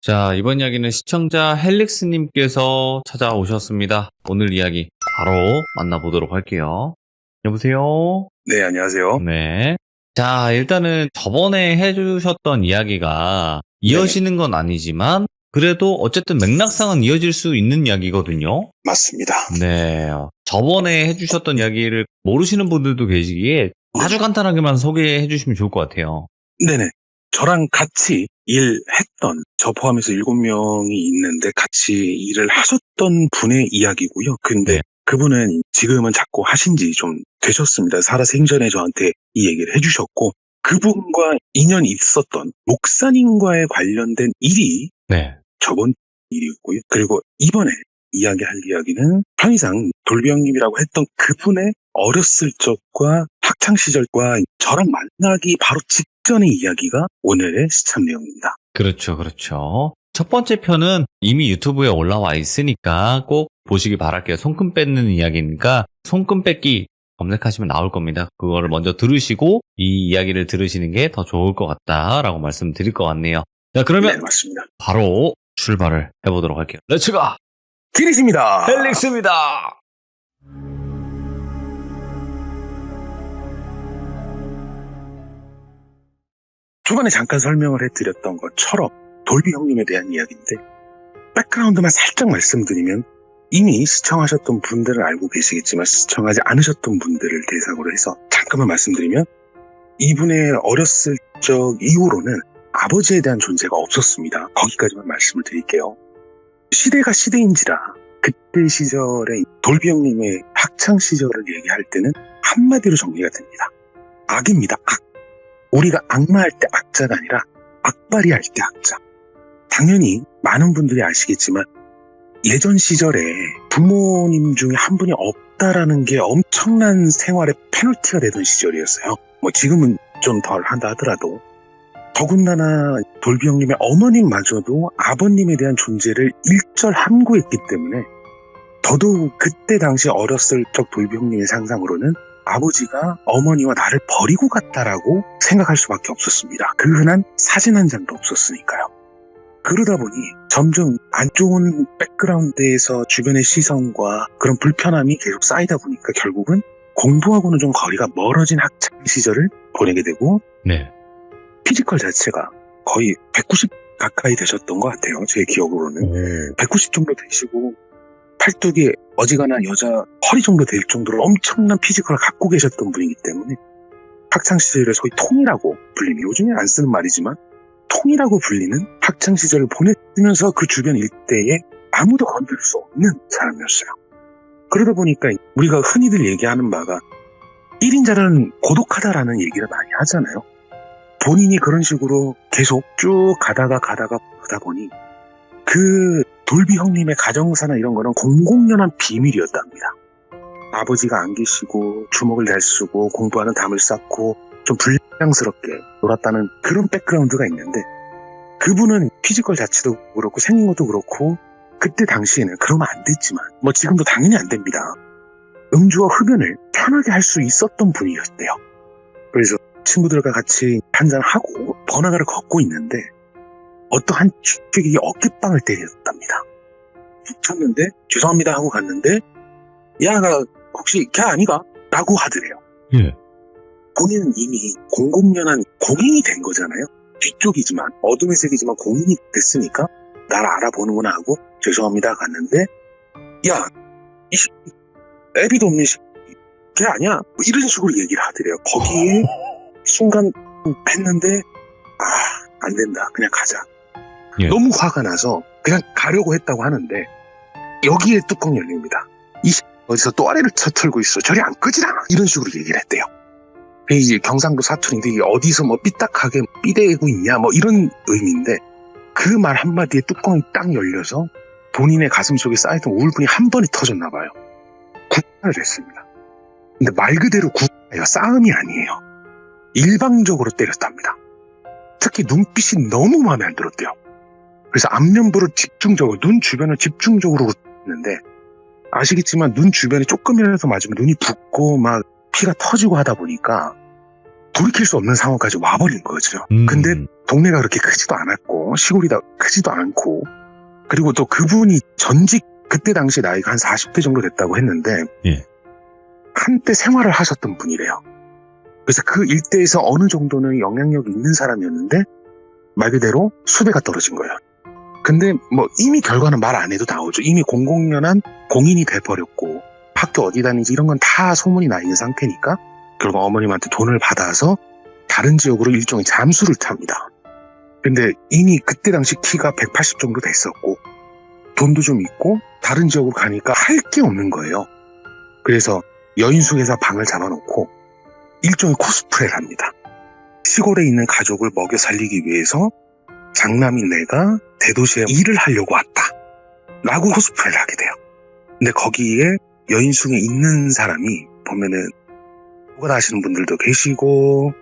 자, 이번 이야기는 시청자 헬릭스님께서 찾아오셨습니다. 오늘 이야기 바로 만나보도록 할게요. 여보세요? 네, 안녕하세요. 네. 자, 일단은 저번에 해주셨던 이야기가 이어지는 건 아니지만 그래도 어쨌든 맥락상은 이어질 수 있는 이야기거든요. 맞습니다. 네. 저번에 해주셨던 이야기를 모르시는 분들도 계시기에 아주 간단하게만 소개해 주시면 좋을 것 같아요. 네네. 저랑 같이 일했던, 저 포함해서 7명이 있는데 같이 일을 하셨던 분의 이야기고요. 근데 네. 그분은 지금은 자꾸 하신 지 좀 되셨습니다. 살아생전에 저한테 이 얘기를 해주셨고, 그분과 인연이 있었던 목사님과의 관련된 일이 네. 저번 일이었고요. 그리고 이번에 이야기할 이야기는 편의상 돌비 형님이라고 했던 그분의 어렸을 적과 학창시절과 저랑 만나기 바로 직전의 이야기가 오늘의 시참 내용입니다. 그렇죠, 그렇죠. 첫 번째 편은 이미 유튜브에 올라와 있으니까 꼭 보시기 바랄게요. 손금 뺏는 이야기니까 손금 뺏기 검색하시면 나올 겁니다. 그거를 먼저 들으시고 이 이야기를 들으시는 게 더 좋을 것 같다라고 말씀드릴 것 같네요. 자, 네, 그러면 맞습니다. 바로 출발을 해보도록 할게요. 렛츠가! 기리십니다. 헬릭스입니다! 초반에 잠깐 설명을 해드렸던 것처럼 돌비 형님에 대한 이야기인데, 백그라운드만 살짝 말씀드리면 이미 시청하셨던 분들은 알고 계시겠지만 시청하지 않으셨던 분들을 대상으로 해서 잠깐만 말씀드리면, 이분의 어렸을 적 이후로는 아버지에 대한 존재가 없었습니다. 거기까지만 말씀을 드릴게요. 시대가 시대인지라 그때 시절에 돌비 형님의 학창 시절을 얘기할 때는 한마디로 정리가 됩니다. 악입니다. 악. 우리가 악마할 때 악자가 아니라 악바리 할 때 악자. 당연히 많은 분들이 아시겠지만 예전 시절에 부모님 중에 한 분이 없다라는 게 엄청난 생활의 페널티가 되던 시절이었어요. 뭐 지금은 좀 덜 한다 하더라도, 더군다나 돌비 형님의 어머님마저도 아버님에 대한 존재를 일절함구했기 때문에 더더욱 그때 당시 어렸을 적 돌비 형님의 상상으로는 아버지가 어머니와 나를 버리고 갔다라고 생각할 수밖에 없었습니다. 그 흔한 사진 한 장도 없었으니까요. 그러다 보니 점점 안 좋은 백그라운드에서 주변의 시선과 그런 불편함이 계속 쌓이다 보니까 결국은 공부하고는 좀 거리가 멀어진 학창 시절을 보내게 되고, 네. 피지컬 자체가 거의 190 가까이 되셨던 것 같아요. 제 기억으로는. 190 정도 되시고 팔뚝이 어지간한 여자 허리 정도 될 정도로 엄청난 피지컬을 갖고 계셨던 분이기 때문에 학창시절에 소위 통이라고 불리는, 요즘에 안 쓰는 말이지만 통이라고 불리는 학창시절을 보내면서 그 주변 일대에 아무도 건들 수 없는 사람이었어요. 그러다 보니까 우리가 흔히들 얘기하는 바가 1인자는 고독하다라는 얘기를 많이 하잖아요. 본인이 그런 식으로 계속 쭉 가다가 보다 보니 그 돌비 형님의 가정사나 이런 거는 공공연한 비밀이었답니다. 아버지가 안 계시고 주먹을 잘 쓰고 공부하는 담을 쌓고 좀 불량스럽게 놀았다는 그런 백그라운드가 있는데, 그분은 피지컬 자체도 그렇고 생긴 것도 그렇고 그때 당시에는 그러면 안 됐지만 뭐 지금도 당연히 안 됩니다. 음주와 흡연을 편하게 할 수 있었던 분이었대요. 그래서 친구들과 같이 한잔하고 번화가를 걷고 있는데 어떠한 주택이 어깨빵을 때렸답니다. 툭 쳤는데 죄송합니다 하고 갔는데, 야, 나 혹시 걔 아니가? 라고 하더래요. 예. 본인은 이미 공공연한 공인이 된 거잖아요. 뒤쪽이지만 어둠의 색이지만 공인이 됐으니까 나를 알아보는구나 하고 죄송합니다 갔는데, 야, 이 애비도 없는 걔 아니야? 뭐 이런 식으로 얘기를 하더래요. 거기에 순간 했는데 안 된다, 그냥 가자. 예. 너무 화가 나서 그냥 가려고 했다고 하는데 여기에 뚜껑 열립니다. 이 어디서 또 아래를 쳐틀고 있어, 저리 안 끄지라, 이런 식으로 얘기를 했대요. 이제 경상도 사투리인데 이게 어디서 뭐 삐딱하게 삐대고 있냐 뭐 이런 의미인데, 그 말 한마디에 뚜껑이 딱 열려서 본인의 가슴 속에 쌓였던 우울분이 한 번에 터졌나 봐요. 구타를 했습니다. 근데 말 그대로 구타예요. 싸움이 아니에요. 일방적으로 때렸답니다. 특히 눈빛이 너무 마음에 안 들었대요. 그래서 안면부를 집중적으로, 눈 주변을 집중적으로 했는데, 아시겠지만 눈 주변에 조금이라도 맞으면 눈이 붓고 막 피가 터지고 하다 보니까 돌이킬 수 없는 상황까지 와버린 거죠. 근데 동네가 그렇게 크지도 않았고 시골이다 크지도 않고 그리고 또 그분이 전직 그때 당시 나이가 한 40대 정도 됐다고 했는데 예. 한때 생활을 하셨던 분이래요. 그래서 그 일대에서 어느 정도는 영향력이 있는 사람이었는데 말 그대로 수배가 떨어진 거예요. 근데 뭐 이미 결과는 말 안 해도 나오죠. 이미 공공연한 공인이 돼버렸고 학교 어디 다니지 이런 건 다 소문이 나 있는 상태니까 결국 어머님한테 돈을 받아서 다른 지역으로 일종의 잠수를 탑니다. 근데 이미 그때 당시 키가 180 정도 됐었고 돈도 좀 있고 다른 지역으로 가니까 할 게 없는 거예요. 그래서 여인숙에서 방을 잡아놓고 일종의 코스프레를 합니다. 시골에 있는 가족을 먹여 살리기 위해서 장남인 내가 대도시에 일을 하려고 왔다 라고 코스프레를 하게 돼요. 근데 거기에 여인숙에 있는 사람이 보면은 누가 다 아시는 분들도 계시고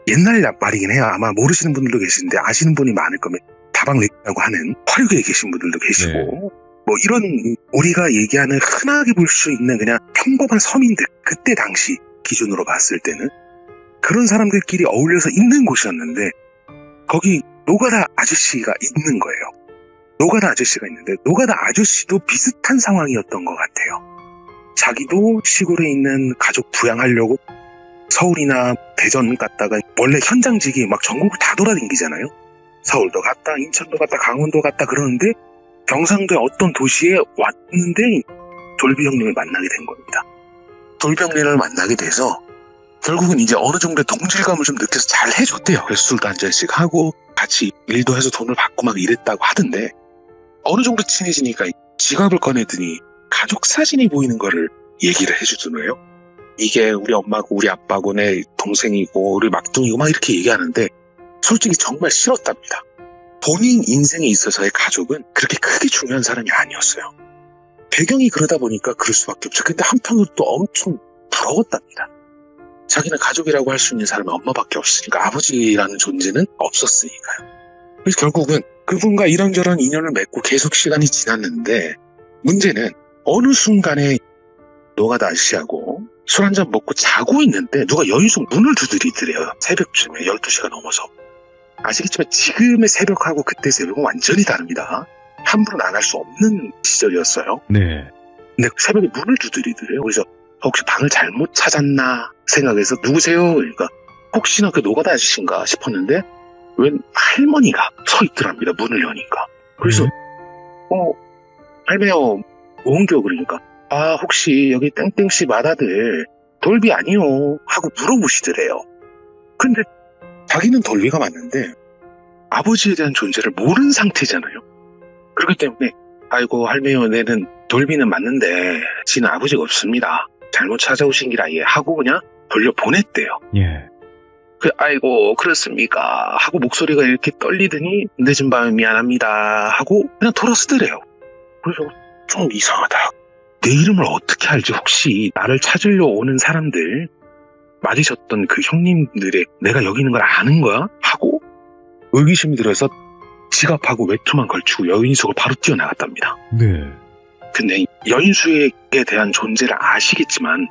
옛날 말이긴 해요. 아마 모르시는 분들도 계시는데 아시는 분이 많을 거면 다방레이라고 하는 화류계에 계신 분들도 계시고 네. 뭐 이런 우리가 얘기하는 흔하게 볼 수 있는 그냥 평범한 서민들 그때 당시 기준으로 봤을 때는 그런 사람들끼리 어울려서 있는 곳이었는데 거기 노가다 아저씨가 있는 거예요. 노가다 아저씨가 있는데 노가다 아저씨도 비슷한 상황이었던 것 같아요. 자기도 시골에 있는 가족 부양하려고 서울이나 대전 갔다가 원래 현장직이 막 전국을 다 돌아다니잖아요. 서울도 갔다 인천도 갔다 강원도 갔다 그러는데 경상도의 어떤 도시에 왔는데 돌비 형님을 만나게 된 겁니다. 돌비 형님을 만나게 돼서 결국은 이제 어느 정도의 동질감을 좀 느껴서 잘 해줬대요. 그래서 술도 한 잔씩 하고 같이 일도 해서 돈을 받고 막 이랬다고 하던데 어느 정도 친해지니까 지갑을 꺼내더니 가족 사진이 보이는 거를 얘기를 해주더래요. 이게 우리 엄마고 우리 아빠고 내 동생이고 우리 막둥이고 막 이렇게 얘기하는데 솔직히 정말 싫었답니다. 본인 인생에 있어서의 가족은 그렇게 크게 중요한 사람이 아니었어요. 배경이 그러다 보니까 그럴 수밖에 없죠. 근데 한편으로 또 엄청 부러웠답니다. 자기는 가족이라고 할 수 있는 사람은 엄마밖에 없으니까 아버지라는 존재는 없었으니까요. 그래서 결국은 그분과 이런저런 인연을 맺고 계속 시간이 지났는데 문제는 어느 순간에 노가다 아저씨하고 술 한잔 먹고 자고 있는데 누가 여인숙 문을 두드리더래요. 새벽쯤에 12시가 넘어서. 아시겠지만 지금의 새벽하고 그때 새벽은 완전히 다릅니다. 함부로 나갈 수 없는 시절이었어요. 네. 근데 새벽에 문을 두드리더래요. 그래서 혹시 방을 잘못 찾았나 생각해서 누구세요? 그러니까 혹시나 그 노가다 아저씨인가 싶었는데 웬 할머니가 서 있더랍니다. 문을 여니까. 그래서 할매요 뭔겨 그러니까 아 혹시 여기 땡땡씨 맏아들 돌비 아니요 하고 물어보시더래요. 근데 자기는 돌비가 맞는데 아버지에 대한 존재를 모르는 상태잖아요. 그렇기 때문에 아이고 할매요 내는 돌비는 맞는데 지는 아버지가 없습니다. 잘못 찾아오신 길 아예 하고 그냥 돌려보냈대요. 예. 아이고 그렇습니까 하고 목소리가 이렇게 떨리더니 늦은 밤에 미안합니다 하고 그냥 돌아서더래요. 그래서 좀 이상하다. 내 이름을 어떻게 알지? 혹시 나를 찾으려 오는 사람들 맞으셨던 그 형님들의 내가 여기 있는 걸 아는 거야? 하고 의기심이 들어서 지갑하고 외투만 걸치고 여인숙을 바로 뛰어나갔답니다. 네. 근데 여인숙에 대한 존재를 아시겠지만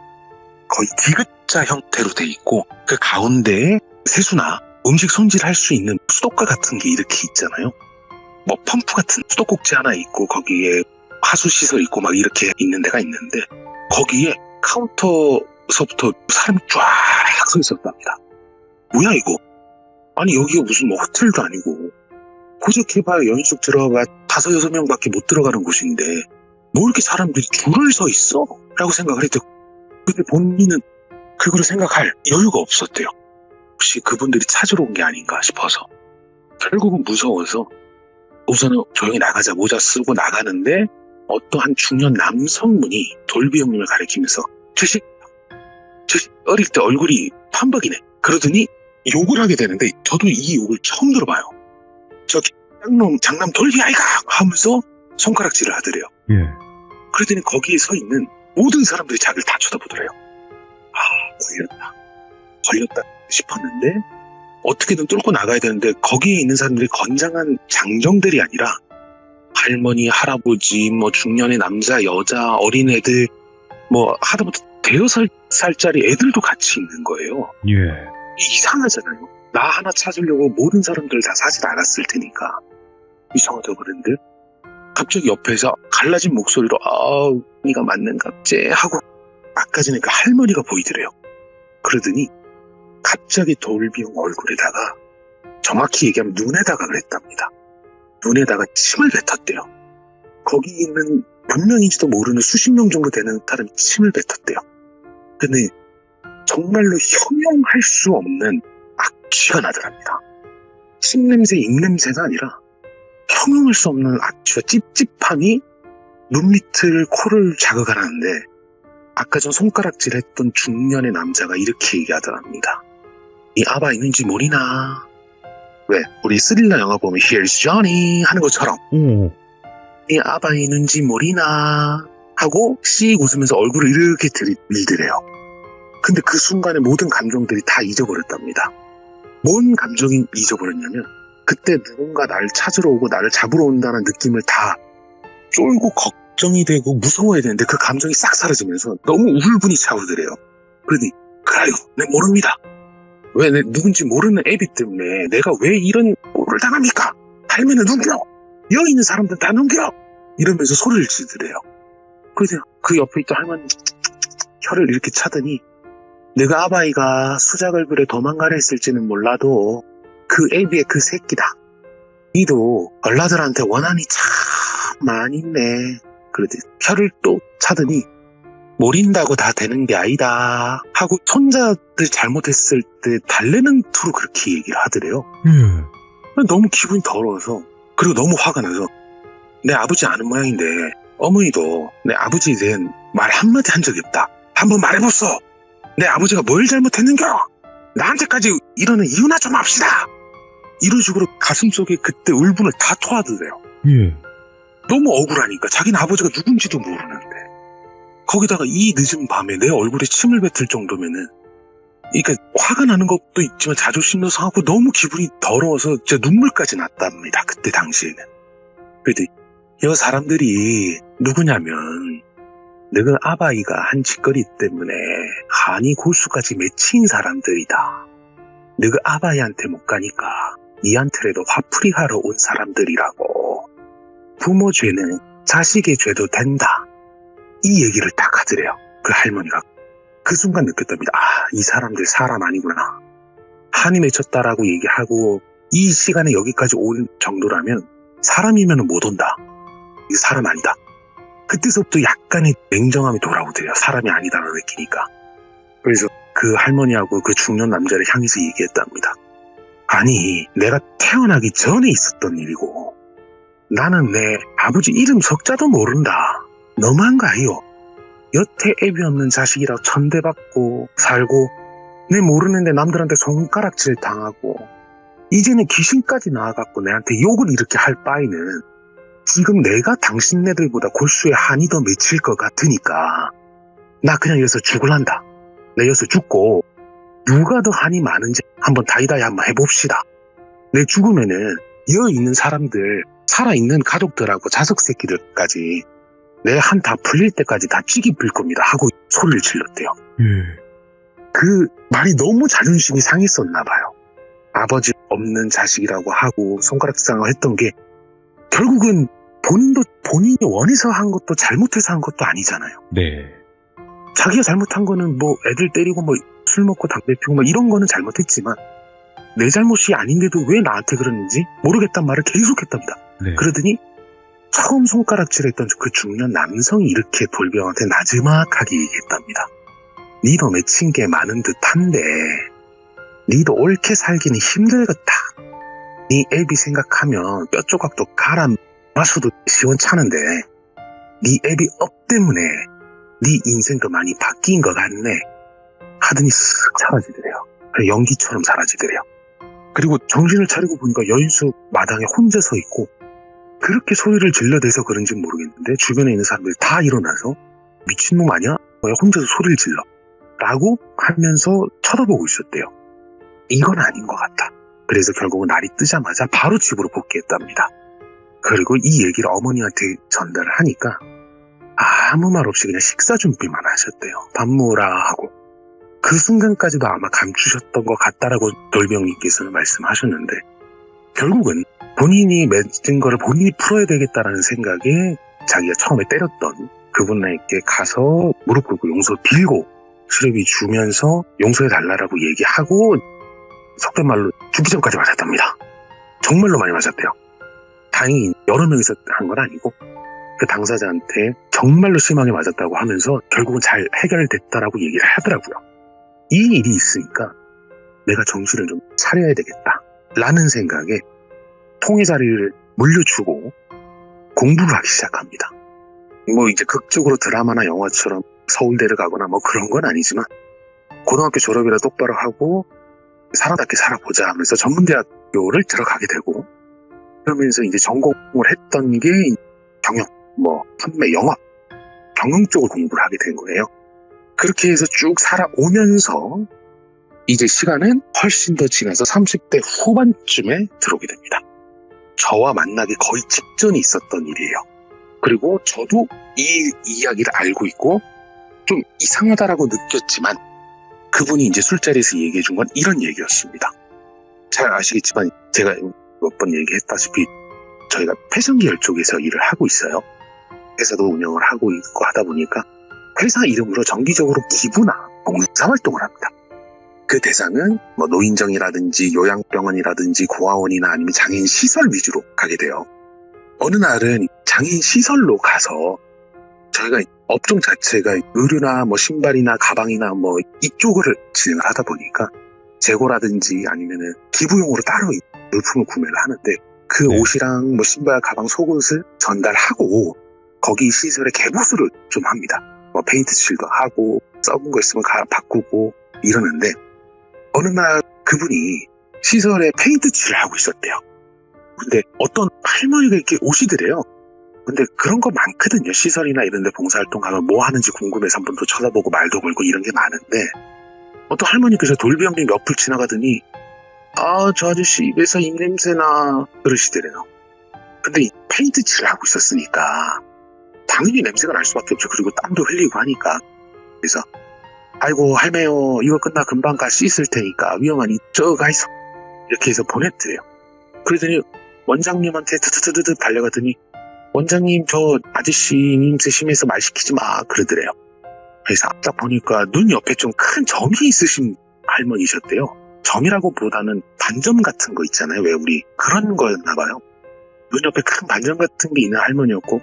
거의 디귿자 형태로 돼 있고 그 가운데에 세수나 음식 손질할 수 있는 수도가 같은 게 이렇게 있잖아요. 뭐 펌프 같은 수도꼭지 하나 있고 거기에 하수 시설 있고 막 이렇게 있는 데가 있는데 거기에 카운터서부터 사람이 쫙 서 있었답니다. 뭐야 이거? 아니 여기가 무슨 뭐 호텔도 아니고 고작 해봐야 여인숙 들어가 5-6명밖에 못 들어가는 곳인데 뭐 이렇게 사람들이 줄을 서 있어? 라고 생각을 했대요. 근데 본인은 그걸 생각할 여유가 없었대요. 혹시 그분들이 찾으러 온 게 아닌가 싶어서 결국은 무서워서 우선은 조용히 나가자 모자 쓰고 나가는데 어떠한 중년 남성분이 돌비 형님을 가리키면서 주식 어릴 때 얼굴이 판박이네 그러더니 욕을 하게 되는데 저도 이 욕을 처음 들어봐요. 저기 장남 돌비 아이가 하면서 손가락질을 하더래요. 예. 그러더니 거기에 서 있는 모든 사람들이 자기를 다 쳐다보더래요. 걸렸다 싶었는데 어떻게든 뚫고 나가야 되는데 거기에 있는 사람들이 건장한 장정들이 아니라 할머니, 할아버지, 뭐 중년의 남자, 여자, 어린애들 뭐 하다못해 5살짜리 애들도 같이 있는 거예요. 예. 이상하잖아요. 나 하나 찾으려고 모든 사람들 다 사질 않았을 테니까 이상하다고 그랬는데 갑자기 옆에서 갈라진 목소리로 네가 맞는갑제 하고 아까 전에 그 할머니가 보이더래요. 그러더니 갑자기 돌비용 얼굴에다가 정확히 얘기하면 눈에다가 그랬답니다. 눈에다가 침을 뱉었대요. 거기 있는 몇 명인지도 모르는 수십 명 정도 되는 사람이 침을 뱉었대요. 근데 정말로 형용할 수 없는 악취가 나더랍니다. 침 냄새, 입 냄새가 아니라 형용할 수 없는 악취와 찝찝함이 눈 밑을 코를 자극하는데 아까 전 손가락질 했던 중년의 남자가 이렇게 얘기하더랍니다. 이 아바 있는지 모르나? 왜? 우리 스릴러 영화 보면 Here's Johnny 하는 것처럼 이 아바 있는지 모르나? 하고 씩 웃으면서 얼굴을 이렇게 들이밀더래요. 근데 그 순간에 모든 감정들이 다 잊어버렸답니다. 뭔 감정이 잊어버렸냐면 그때 누군가 나를 찾으러 오고 나를 잡으러 온다는 느낌을 다 쫄고 걱정이 되고 무서워야 되는데 그 감정이 싹 사라지면서 너무 우울분이 차오르더래요. 그러니 그래요, 내 모릅니다. 왜 내 누군지 모르는 애비 때문에 내가 왜 이런 꼴을 당합니까? 할매는 눈겨! 여기 있는 사람들 다 눈겨! 이러면서 소리를 지르더래요. 그래서 그 옆에 있던 할머니 혀를 이렇게 차더니 내가 아바이가 수작을 부려 도망가려 했을지는 몰라도 그 애비의 그 새끼다. 니도 얼라들한테 원한이 참 많이 있네. 그러더니 혀를 또 차더니 모린다고 다 되는 게 아니다 하고 손자들 잘못했을 때 달래는 투로 그렇게 얘기를 하더래요. 너무 기분이 더러워서 그리고 너무 화가 나서 내 아버지 아는 모양인데 어머니도 내 아버지에 대한 말 한마디 한 적이 없다. 한번 말해보소. 내 아버지가 뭘 잘못했는겨? 나한테까지 이러는 이유나 좀 합시다. 이런 식으로 가슴속에 그때 울분을 다 토하더래요. 너무 억울하니까 자기는 아버지가 누군지도 모르는데 거기다가 이 늦은 밤에 내 얼굴에 침을 뱉을 정도면은 그러니까 화가 나는 것도 있지만 자존심도 상하고 너무 기분이 더러워서 진짜 눈물까지 났답니다. 그때 당시에는. 그래도 여 사람들이 누구냐면 너그 아바이가 한 짓거리 때문에 한이 골수까지 맺힌 사람들이다. 너그 아바이한테 못 가니까 니한테라도 화풀이 하러 온 사람들이라고. 부모 죄는 자식의 죄도 된다. 이 얘기를 딱 하더래요. 그 할머니가. 그 순간 느꼈답니다. 이 사람들 사람 아니구나. 한이 맺혔다라고 얘기하고 이 시간에 여기까지 온 정도라면 사람이면 못 온다. 이거 사람 아니다. 그때서부터 약간의 냉정함이 돌아오더래요. 사람이 아니다라고 느끼니까. 그래서 그 할머니하고 그 중년 남자를 향해서 얘기했답니다. 아니, 내가 태어나기 전에 있었던 일이고 나는 내 아버지 이름 석자도 모른다. 너무한가요? 여태 애비 없는 자식이라고 천대받고 살고 내 모르는데 남들한테 손가락질 당하고 이제는 귀신까지 나와갖고 내한테 욕을 이렇게 할 바에는 지금 내가 당신네들보다 골수에 한이 더 맺힐 것 같으니까 나 그냥 여기서 죽을란다. 내 여기서 죽고 누가 더 한이 많은지 한번 다이다이 한번 해봅시다. 내 죽으면은 여기 있는 사람들 살아있는 가족들하고 자석 새끼들까지 내 한 다 풀릴 때까지 다 찌기 불 겁니다 하고 소리를 질렀대요. 그 말이 너무 자존심이 상했었나 봐요. 아버지 없는 자식이라고 하고 손가락질을 했던 게 결국은 본인이 원해서 한 것도 잘못해서 한 것도 아니잖아요. 네. 자기가 잘못한 거는 뭐 애들 때리고 뭐 술 먹고 담배 피우고 뭐 이런 거는 잘못했지만 내 잘못이 아닌데도 왜 나한테 그러는지 모르겠단 말을 계속했답니다. 네. 그러더니 처음 손가락질했던 그 중년 남성이 이렇게 돌병한테 나지막하게 얘기했답니다. 니도 맺힌 게 많은 듯한데 니도 옳게 살기는 힘들겠다. 니 애비 생각하면 뼈 조각도 갈아 마셔도 시원찮은데 니 애비 업 때문에 니 인생도 많이 바뀐 것 같네 하더니 쓱 사라지더래요. 연기처럼 사라지더래요. 그리고 정신을 차리고 보니까 여인숙 마당에 혼자 서 있고 그렇게 소리를 질러대서 그런지 모르겠는데 주변에 있는 사람들이 다 일어나서 미친놈 아니야? 왜 혼자서 소리를 질러? 라고 하면서 쳐다보고 있었대요. 이건 아닌 것 같다. 그래서 결국은 날이 뜨자마자 바로 집으로 복귀했답니다. 그리고 이 얘기를 어머니한테 전달을 하니까 아무 말 없이 그냥 식사 준비만 하셨대요. 밥 먹으라 하고. 그 순간까지도 아마 감추셨던 것 같다라고 돌비 형님께서는 말씀하셨는데, 결국은 본인이 맺은 거를 본인이 풀어야 되겠다라는 생각에 자기가 처음에 때렸던 그분에게 가서 무릎 꿇고 용서 빌고 수렵이 주면서 용서해달라고 얘기하고, 속된 말로 죽기 전까지 맞았답니다. 정말로 많이 맞았대요. 다행히 여러 명이서 한 건 아니고 그 당사자한테 정말로 심하게 맞았다고 하면서 결국은 잘 해결됐다라고 얘기를 하더라고요. 이 일이 있으니까 내가 정신을 좀 차려야 되겠다 라는 생각에 통의 자리를 물려주고 공부를 하기 시작합니다. 뭐 이제 극적으로 드라마나 영화처럼 서울대를 가거나 뭐 그런 건 아니지만, 고등학교 졸업이라 똑바로 하고 사람답게 살아보자 하면서 전문대학교를 들어가게 되고, 그러면서 이제 전공을 했던 게 경영, 뭐 판매, 영업, 경영 쪽을 공부를 하게 된 거예요. 그렇게 해서 쭉 살아오면서 이제 시간은 훨씬 더 지나서 30대 후반쯤에 들어오게 됩니다. 저와 만나기 거의 직전에 있었던 일이에요. 그리고 저도 이 이야기를 알고 있고 좀 이상하다라고 느꼈지만, 그분이 이제 술자리에서 얘기해 준 건 이런 얘기였습니다. 잘 아시겠지만 제가 몇 번 얘기했다시피 저희가 패션 계열 쪽에서 일을 하고 있어요. 회사도 운영을 하고 있고 하다 보니까 회사 이름으로 정기적으로 기부나 봉사활동을 합니다. 그 대상은 뭐 노인정이라든지 요양병원이라든지 고아원이나 아니면 장애인 시설 위주로 가게 돼요. 어느 날은 장애인 시설로 가서, 저희가 업종 자체가 의류나 뭐 신발이나 가방이나 뭐 이쪽을 진행을 하다 보니까 재고라든지 아니면은 기부용으로 따로 물품을 구매를 하는데, 그 네. 옷이랑 뭐 신발, 가방, 속옷을 전달하고 거기 시설에 개보수를 좀 합니다. 뭐 페인트 칠도 하고 썩은 거 있으면 바꾸고 이러는데, 어느 날 그분이 시설에 페인트 칠을 하고 있었대요. 근데 어떤 할머니가 이렇게 오시더래요. 근데 그런 거 많거든요. 시설이나 이런 데 봉사활동 가면 뭐 하는지 궁금해서 한 번 더 쳐다보고 말도 걸고 이런 게 많은데, 어떤 할머니께서 돌비 형님 옆을 지나가더니 저 아저씨 입에서 입냄새나 그러시더래요. 근데 이 페인트 칠을 하고 있었으니까 당연히 냄새가 날 수밖에 없죠. 그리고 땀도 흘리고 하니까. 그래서 아이고 할매요, 이거 끝나 금방 가 씻을 테니까 위험하니 저 가있어, 이렇게 해서 보냈더래요. 그러더니 원장님한테 드드드드 달려가더니, 원장님 저 아저씨 냄새 심해서 말 시키지 마 그러더래요. 그래서 딱 보니까 눈 옆에 좀 큰 점이 있으신 할머니셨대요. 점이라고 보다는 반점 같은 거 있잖아요. 왜 우리 그런 거였나 봐요. 눈 옆에 큰 반점 같은 게 있는 할머니였고,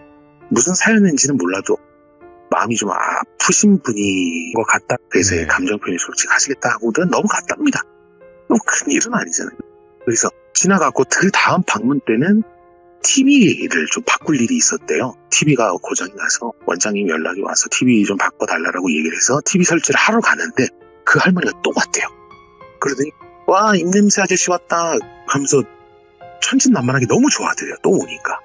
무슨 사연인지는 몰라도 마음이 좀 아프신 분인 것 같다. 그래서 네. 감정 표현이 솔직하시겠다 하고는 넘어갔답니다. 너무 큰 일은 아니잖아요. 그래서 지나갔고, 그 다음 방문 때는 TV를 좀 바꿀 일이 있었대요. TV가 고장이 나서 원장님 연락이 와서 TV 좀 바꿔달라고 얘기를 해서 TV 설치를 하러 가는데, 그 할머니가 또 왔대요. 그러더니 와, 입냄새 아저씨 왔다 하면서 천진난만하게 너무 좋아하더래요. 또 오니까.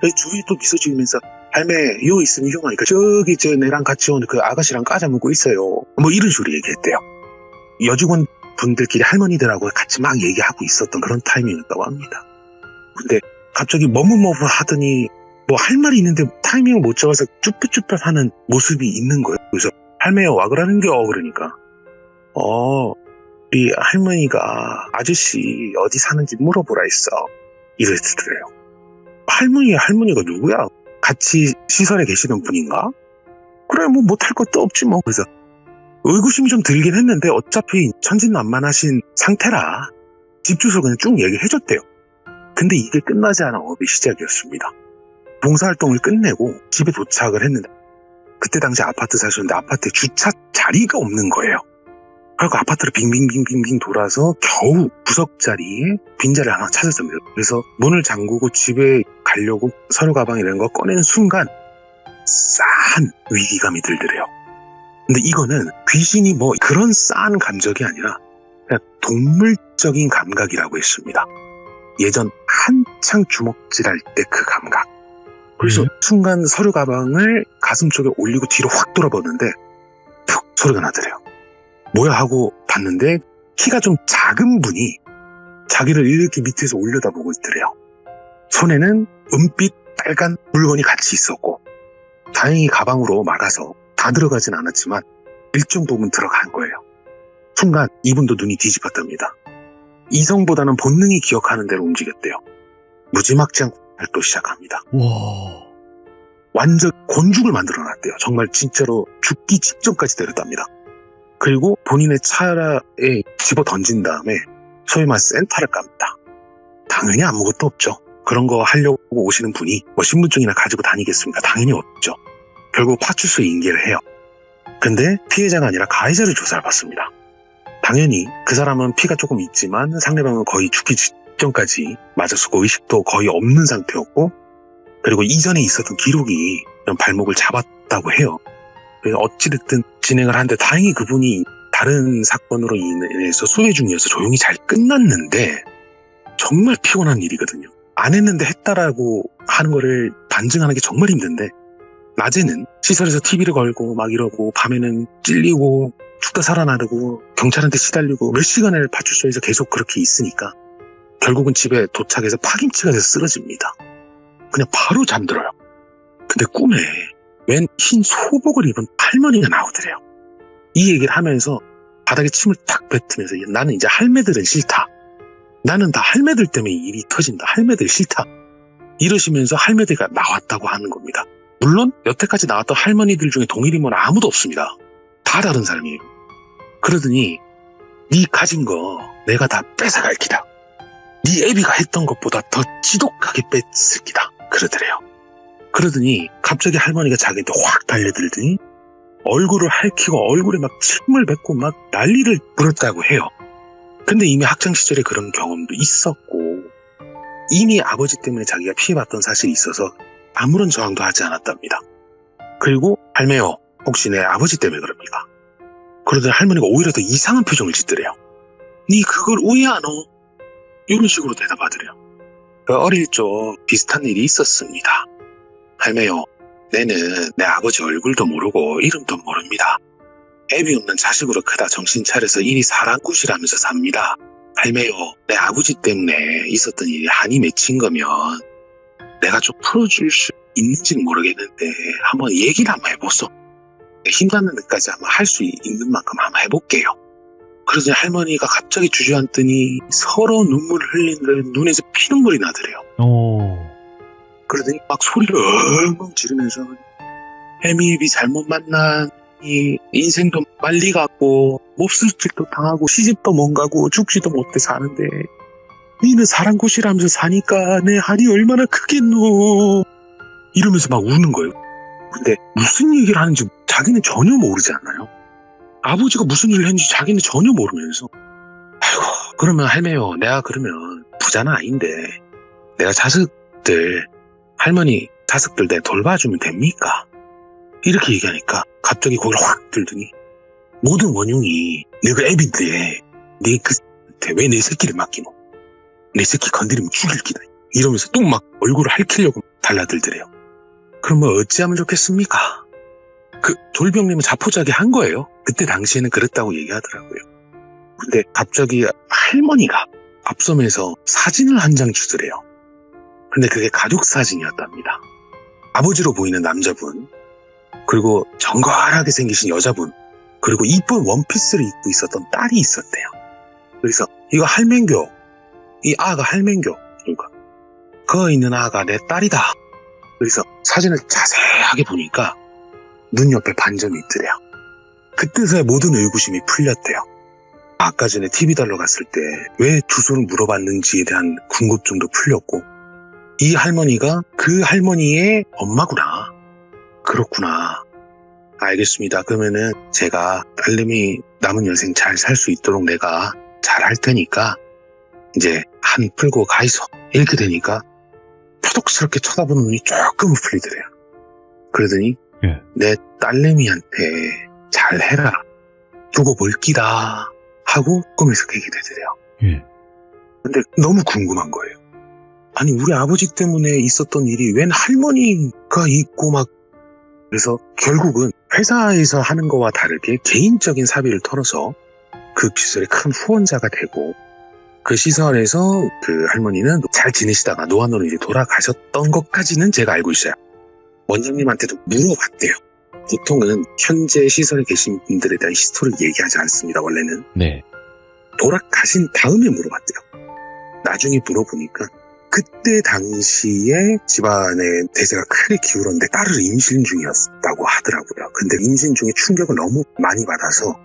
주위에 또 미소 지으면서 할매 요 있으면 흉하니까 저기 저 내랑 같이 온 그 아가씨랑 까자 먹고 있어요. 뭐 이런 식으로 얘기했대요. 여직원 분들끼리 할머니들하고 같이 막 얘기하고 있었던 그런 타이밍이었다고 합니다. 근데 갑자기 머뭇머뭇 하더니 뭐 할 말이 있는데 타이밍을 못 잡아서 쭈뼛쭈뼛 하는 모습이 있는 거예요. 그래서 할매요 와 그러는겨 그러니까 우리 할머니가 아저씨 어디 사는지 물어보라 했어 이랬더래요. 할머니가 누구야? 같이 시설에 계시는 분인가? 그래 뭐 못할 것도 없지 뭐. 그래서 의구심이 좀 들긴 했는데 어차피 천진난만하신 상태라 집 주소 그냥 쭉 얘기해줬대요. 근데 이게 끝나지 않은 업의 시작이었습니다. 봉사활동을 끝내고 집에 도착을 했는데, 그때 당시 아파트 사셨는데 아파트에 주차 자리가 없는 거예요. 그래서 아파트를 빙빙빙빙빙 돌아서 겨우 구석 자리에 빈자리를 하나 찾았습니다. 그래서 문을 잠그고 집에 가려고 서류 가방 이런 거 꺼내는 순간 싸한 위기감이 들더래요. 근데 이거는 귀신이 뭐 그런 싸한 감정이 아니라 그냥 동물적인 감각이라고 했습니다. 예전 한창 주먹질할 때 그 감각. 그래서 순간 서류 가방을 가슴 쪽에 올리고 뒤로 확 돌아보는데 푹 소리가 나더래요. 뭐야 하고 봤는데 키가 좀 작은 분이 자기를 이렇게 밑에서 올려다보고 있더래요. 손에는 은빛 빨간 물건이 같이 있었고, 다행히 가방으로 막아서 다 들어가진 않았지만 일정 부분 들어간 거예요. 순간 이분도 눈이 뒤집었답니다. 이성보다는 본능이 기억하는 대로 움직였대요. 무지막지한 발도 시작합니다. 와. 완전 곤죽을 만들어놨대요. 정말 진짜로 죽기 직전까지 때렸답니다. 그리고 본인의 차에 집어 던진 다음에 소위 말 센터를 깝니다. 당연히 아무것도 없죠. 그런 거 하려고 오시는 분이 뭐 신분증이나 가지고 다니겠습니까? 당연히 없죠. 결국 파출소에 인계를 해요. 근데 피해자가 아니라 가해자를 조사를 받습니다. 당연히 그 사람은 피가 조금 있지만 상대방은 거의 죽기 직전까지 맞았었고 의식도 거의 없는 상태였고, 그리고 이전에 있었던 기록이 발목을 잡았다고 해요. 그래서 어찌됐든 진행을 하는데 다행히 그분이 다른 사건으로 인해서 수해 중이어서 조용히 잘 끝났는데, 정말 피곤한 일이거든요. 안 했는데 했다라고 하는 거를 반증하는 게 정말 힘든데, 낮에는 시설에서 TV를 걸고 막 이러고, 밤에는 찔리고 죽다 살아나르고 경찰한테 시달리고 몇 시간을 파출소에서 계속 그렇게 있으니까 결국은 집에 도착해서 파김치가 돼서 쓰러집니다. 그냥 바로 잠들어요. 근데 꿈에 웬 흰 소복을 입은 할머니가 나오더래요. 이 얘기를 하면서 바닥에 침을 탁 뱉으면서 나는 이제 할매들은 싫다. 나는 다 할매들 때문에 일이 터진다. 할매들 싫다. 이러시면서 할매들가 나왔다고 하는 겁니다. 물론 여태까지 나왔던 할머니들 중에 동일인물은 아무도 없습니다. 다 다른 사람이에요. 그러더니 네 가진 거 내가 다 뺏어갈 기다. 네 애비가 했던 것보다 더 지독하게 뺏을 기다. 그러더래요. 그러더니 갑자기 할머니가 자기한테 확 달려들더니 얼굴을 핥히고 얼굴에 막 침을 뱉고 막 난리를 부렸다고 해요. 근데 이미 학창시절에 그런 경험도 있었고 이미 아버지 때문에 자기가 피해봤던 사실이 있어서 아무런 저항도 하지 않았답니다. 그리고 할매요, 혹시 내 아버지 때문에 그럽니까? 그러더니 할머니가 오히려 더 이상한 표정을 짓더래요. 니 그걸 오해하노? 이런 식으로 대답하더래요. 어릴 적 비슷한 일이 있었습니다. 할매요, 내는 내 아버지 얼굴도 모르고 이름도 모릅니다. 애비 없는 자식으로 크다 정신 차려서 일이 사랑굿이라면서 삽니다. 할매요, 내 아버지 때문에 있었던 일이 한이 맺힌 거면 내가 좀 풀어줄 수 있는지는 모르겠는데 한번 얘기를 한번 해보소. 힘닿는 데까지 한번 할 수 있는 만큼 한번 해볼게요. 그러더니 할머니가 갑자기 주저앉더니 서로 눈물을 흘리는데 눈에서 피눈물이 나더래요. 그러더니 막 소리를 엉엉 지르면서 애미애비 잘못 만난 이 인생도 빨리 갔고 몹쓸짓도 당하고 시집도 못 가고 죽지도 못해 사는데 니는 사랑굿이라면서 사니까 내 한이 얼마나 크겠노 이러면서 막 우는 거예요. 근데 무슨 얘기를 하는지 자기는 전혀 모르지 않나요? 아버지가 무슨 일을 했는지 자기는 전혀 모르면서 아이고 그러면 할매요, 내가 그러면 부자는 아닌데 내가 자식들 할머니 자식들 내 돌봐주면 됩니까? 이렇게 얘기하니까 갑자기 고개를 확 들더니 모든 원흉이 내가 애비인데 내 그한테 왜 내 새끼를 맡기노? 내 새끼 건드리면 죽일 기다. 이러면서 또 막 얼굴을 핥히려고 달라들더래요. 그럼 뭐 어찌하면 좋겠습니까? 그 돌병님은 자포자기 한 거예요. 그때 당시에는 그랬다고 얘기하더라고요. 근데 갑자기 할머니가 앞섬에서 사진을 한 장 주더래요. 근데 그게 가족 사진이었답니다. 아버지로 보이는 남자분, 그리고 정갈하게 생기신 여자분, 그리고 이쁜 원피스를 입고 있었던 딸이 있었대요. 그래서 이거 할맹교, 이 아가 할맹교, 그러니까 거 있는 아가 내 딸이다. 그래서 사진을 자세하게 보니까 눈 옆에 반점이 있더래요. 그때서야 모든 의구심이 풀렸대요. 아까 전에 TV 달러 갔을 때 왜 주소를 물어봤는지에 대한 궁금증도 풀렸고, 이 할머니가 그 할머니의 엄마구나. 그렇구나. 알겠습니다. 그러면은 제가 딸내미 남은 여생 잘 살 수 있도록 내가 잘 할 테니까 이제 한 풀고 가이소. 이렇게 되니까 표독스럽게 쳐다보는 눈이 조금 풀리더래요. 그러더니 내 딸내미한테 잘 해라. 두고 볼 끼다. 하고 꿈에서 깨게 되더래요. 근데 너무 궁금한 거예요. 아니 우리 아버지 때문에 있었던 일이 웬 할머니가 있고 막, 그래서 결국은 회사에서 하는 거와 다르게 개인적인 사비를 털어서 그 시설의 큰 후원자가 되고, 그 시설에서 그 할머니는 잘 지내시다가 노안으로 이제 돌아가셨던 것까지는 제가 알고 있어요. 원장님한테도 물어봤대요. 보통은 현재 시설에 계신 분들에 대한 히스토리를 얘기하지 않습니다. 원래는. 네. 돌아가신 다음에 물어봤대요. 나중에 물어보니까 그때 당시에 집안의 대세가 크게 기울었는데 딸을 임신 중이었다고 하더라고요. 근데 임신 중에 충격을 너무 많이 받아서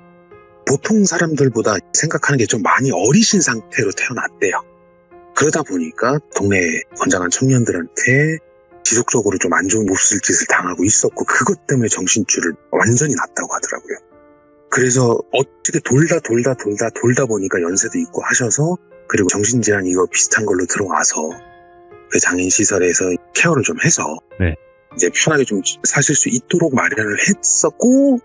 보통 사람들보다 생각하는 게 좀 많이 어리신 상태로 태어났대요. 그러다 보니까 동네 건장한 청년들한테 지속적으로 좀 안 좋은 몹쓸 짓을 당하고 있었고 그것 때문에 정신줄을 완전히 놨다고 하더라고요. 그래서 어떻게 돌다 보니까 연세도 있고 하셔서 그리고 정신질환 이거 비슷한 걸로 들어와서 그 장애인 시설에서 케어를 좀 해서 네. 이제 편하게 좀 사실 수 있도록 마련을 했었고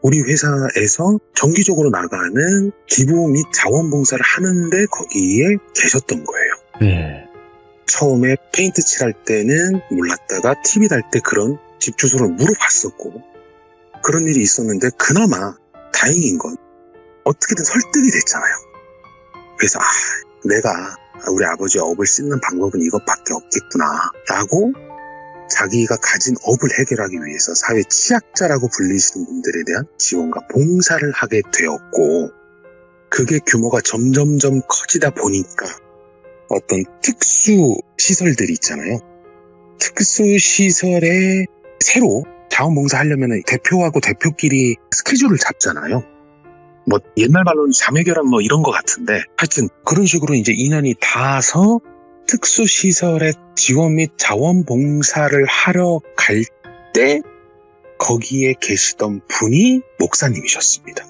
우리 회사에서 정기적으로 나가는 기부 및 자원봉사를 하는데 거기에 계셨던 거예요. 네. 처음에 페인트 칠할 때는 몰랐다가 TV 달 때 그런 집 주소를 물어봤었고 그런 일이 있었는데 그나마 다행인 건 어떻게든 설득이 됐잖아요. 그래서 내가 우리 아버지의 업을 씻는 방법은 이것밖에 없겠구나 라고 자기가 가진 업을 해결하기 위해서 사회 취약자라고 불리시는 분들에 대한 지원과 봉사를 하게 되었고 그게 규모가 점점점 커지다 보니까 어떤 특수 시설들이 있잖아요. 특수 시설에 새로 자원봉사 하려면 대표하고 대표끼리 스케줄을 잡잖아요. 뭐 옛날 말로는 자매결합 뭐 이런 것 같은데 하여튼 그런 식으로 이제 인연이 닿아서 특수시설에 지원 및 자원봉사를 하러 갈 때 거기에 계시던 분이 목사님이셨습니다.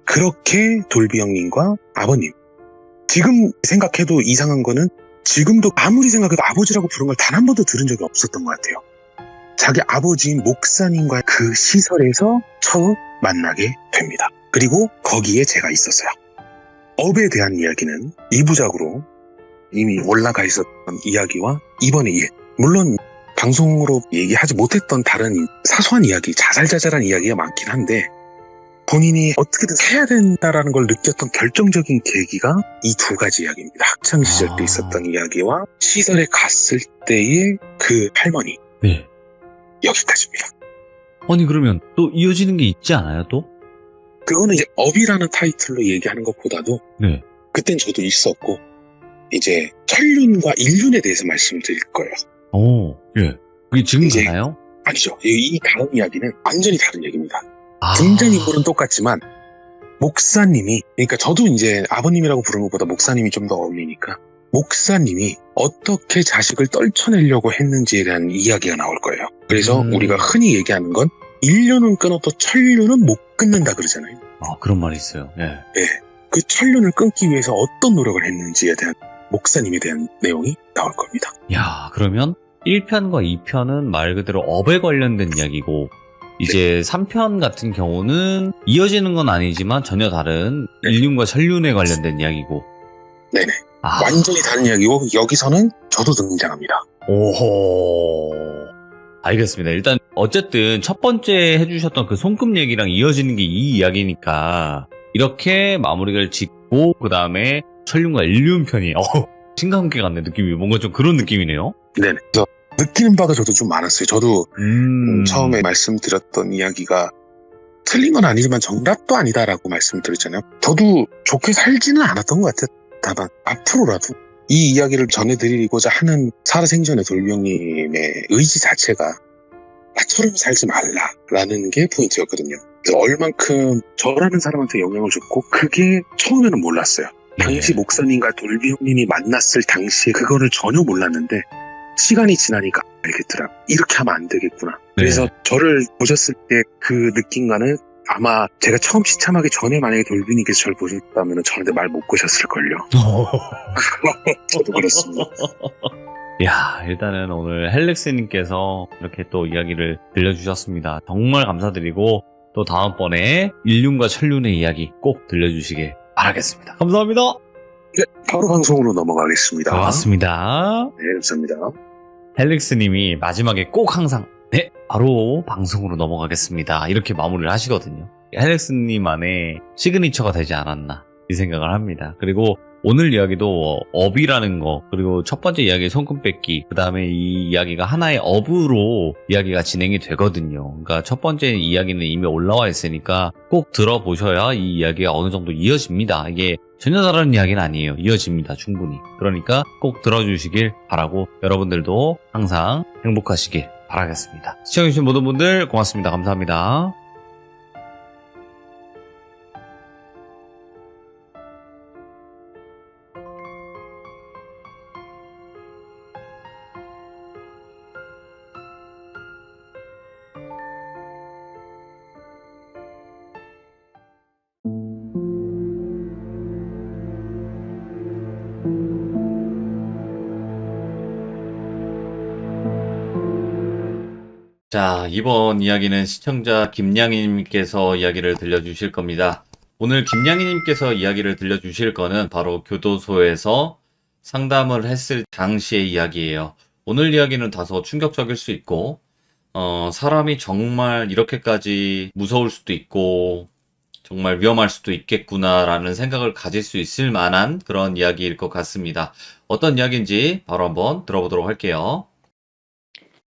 그렇게 돌비 형님과 아버님 지금 생각해도 이상한 거는 지금도 아무리 생각해도 아버지라고 부른 걸 단 한 번도 들은 적이 없었던 것 같아요. 자기 아버지인 목사님과 그 시설에서 처음 만나게 됩니다. 그리고 거기에 제가 있었어요. 업에 대한 이야기는 2부작으로 이미 올라가 있었던 이야기와 이번에 물론 방송으로 얘기하지 못했던 다른 사소한 이야기, 자잘자잘한 이야기가 많긴 한데 본인이 어떻게든 해야 된다라는 걸 느꼈던 결정적인 계기가 이 두 가지 이야기입니다. 학창시절 때 있었던 이야기와 시설에 갔을 때의 그 할머니. 네. 여기까지입니다. 아니 그러면 또 이어지는 게 있지 않아요 또? 그거는 이제 업이라는 타이틀로 얘기하는 것보다도 네. 그땐 저도 있었고 이제 천륜과 인륜에 대해서 말씀을 드릴 거예요. 오, 예. 그게 지금 이제- 가나요? 아니죠. 이 다음 이야기는 완전히 다른 얘기입니다. 아. 등장인물은 똑같지만 목사님이 그러니까 저도 이제 아버님이라고 부르는 것보다 목사님이 좀 더 어울리니까 목사님이 어떻게 자식을 떨쳐내려고 했는지에 대한 이야기가 나올 거예요. 그래서 우리가 흔히 얘기하는 건 인륜은 끊어도 천륜은 못 끊는다 그러잖아요. 아, 그런 말이 있어요. 예. 그 천륜을 끊기 위해서 어떤 노력을 했는지에 대한 목사님에 대한 내용이 나올 겁니다. 야, 그러면 1편과 2편은 말 그대로 업에 관련된 이야기고 이제 3편 같은 경우는 이어지는 건 아니지만 전혀 다른 네. 인륜과 천륜에 관련된 이야기고. 네네. 아, 완전히 다른 이야기고 여기서는 저도 등장합니다. 오호. 알겠습니다. 일단 어쨌든 첫 번째 해주셨던 그 손금 얘기랑 이어지는 게 이 이야기니까 이렇게 마무리를 짓고 그 다음에 천륜과 인륜 편이 신강계 같네 느낌이 뭔가 좀 그런 느낌이네요. 네네. 그래서 느끼는 바가 저도 좀 많았어요. 저도 처음에 말씀드렸던 이야기가 틀린 건 아니지만 정답도 아니다라고 말씀드렸잖아요. 저도 좋게 살지는 않았던 것 같아요. 다만 앞으로라도 이 이야기를 전해드리고자 하는 살아생전의 돌비 형님의 의지 자체가 나처럼 살지 말라라는 게 포인트였거든요. 그래서 얼만큼 저라는 사람한테 영향을 줬고 그게 처음에는 몰랐어요. 당시 목사님과 돌비 형님이 만났을 당시에 그거를 전혀 몰랐는데 시간이 지나니까 알겠더라. 이렇게 하면 안 되겠구나. 그래서 저를 보셨을 때 그 느낌과는 아마 제가 처음 시참하기 전에 만약에 돌비님께서 저를 보셨다면 저한테 말 못 거셨을걸요. 저도 그렇습니다. 야, 일단은 오늘 헬렉스님께서 이렇게 또 이야기를 들려주셨습니다. 정말 감사드리고 또 다음번에 인륜과 천륜의 이야기 꼭 들려주시길 바라겠습니다. 감사합니다. 네, 바로 방송으로 넘어가겠습니다. 고맙습니다. 네, 감사합니다. 헬릭스님이 마지막에 꼭 항상 네 바로 방송으로 넘어가겠습니다 이렇게 마무리를 하시거든요. 헬릭스님 안에 시그니처가 되지 않았나 이 생각을 합니다. 그리고 오늘 이야기도 업이라는 거, 그리고 첫 번째 이야기 손금 뺏기, 그 다음에 이 이야기가 하나의 업으로 이야기가 진행이 되거든요. 그러니까 첫 번째 이야기는 이미 올라와 있으니까 꼭 들어보셔야 이 이야기가 어느 정도 이어집니다. 이게 전혀 다른 이야기는 아니에요. 이어집니다. 충분히. 그러니까 꼭 들어주시길 바라고 여러분들도 항상 행복하시길 바라겠습니다. 시청해주신 모든 분들 고맙습니다. 감사합니다. 자, 이번 이야기는 시청자 김양희님께서 이야기를 들려주실 겁니다. 오늘 김양희님께서 이야기를 들려주실 거는 바로 교도소에서 상담을 했을 당시의 이야기예요. 오늘 이야기는 다소 충격적일 수 있고, 사람이 정말 이렇게까지 무서울 수도 있고, 정말 위험할 수도 있겠구나라는 생각을 가질 수 있을 만한 그런 이야기일 것 같습니다. 어떤 이야기인지 바로 한번 들어보도록 할게요.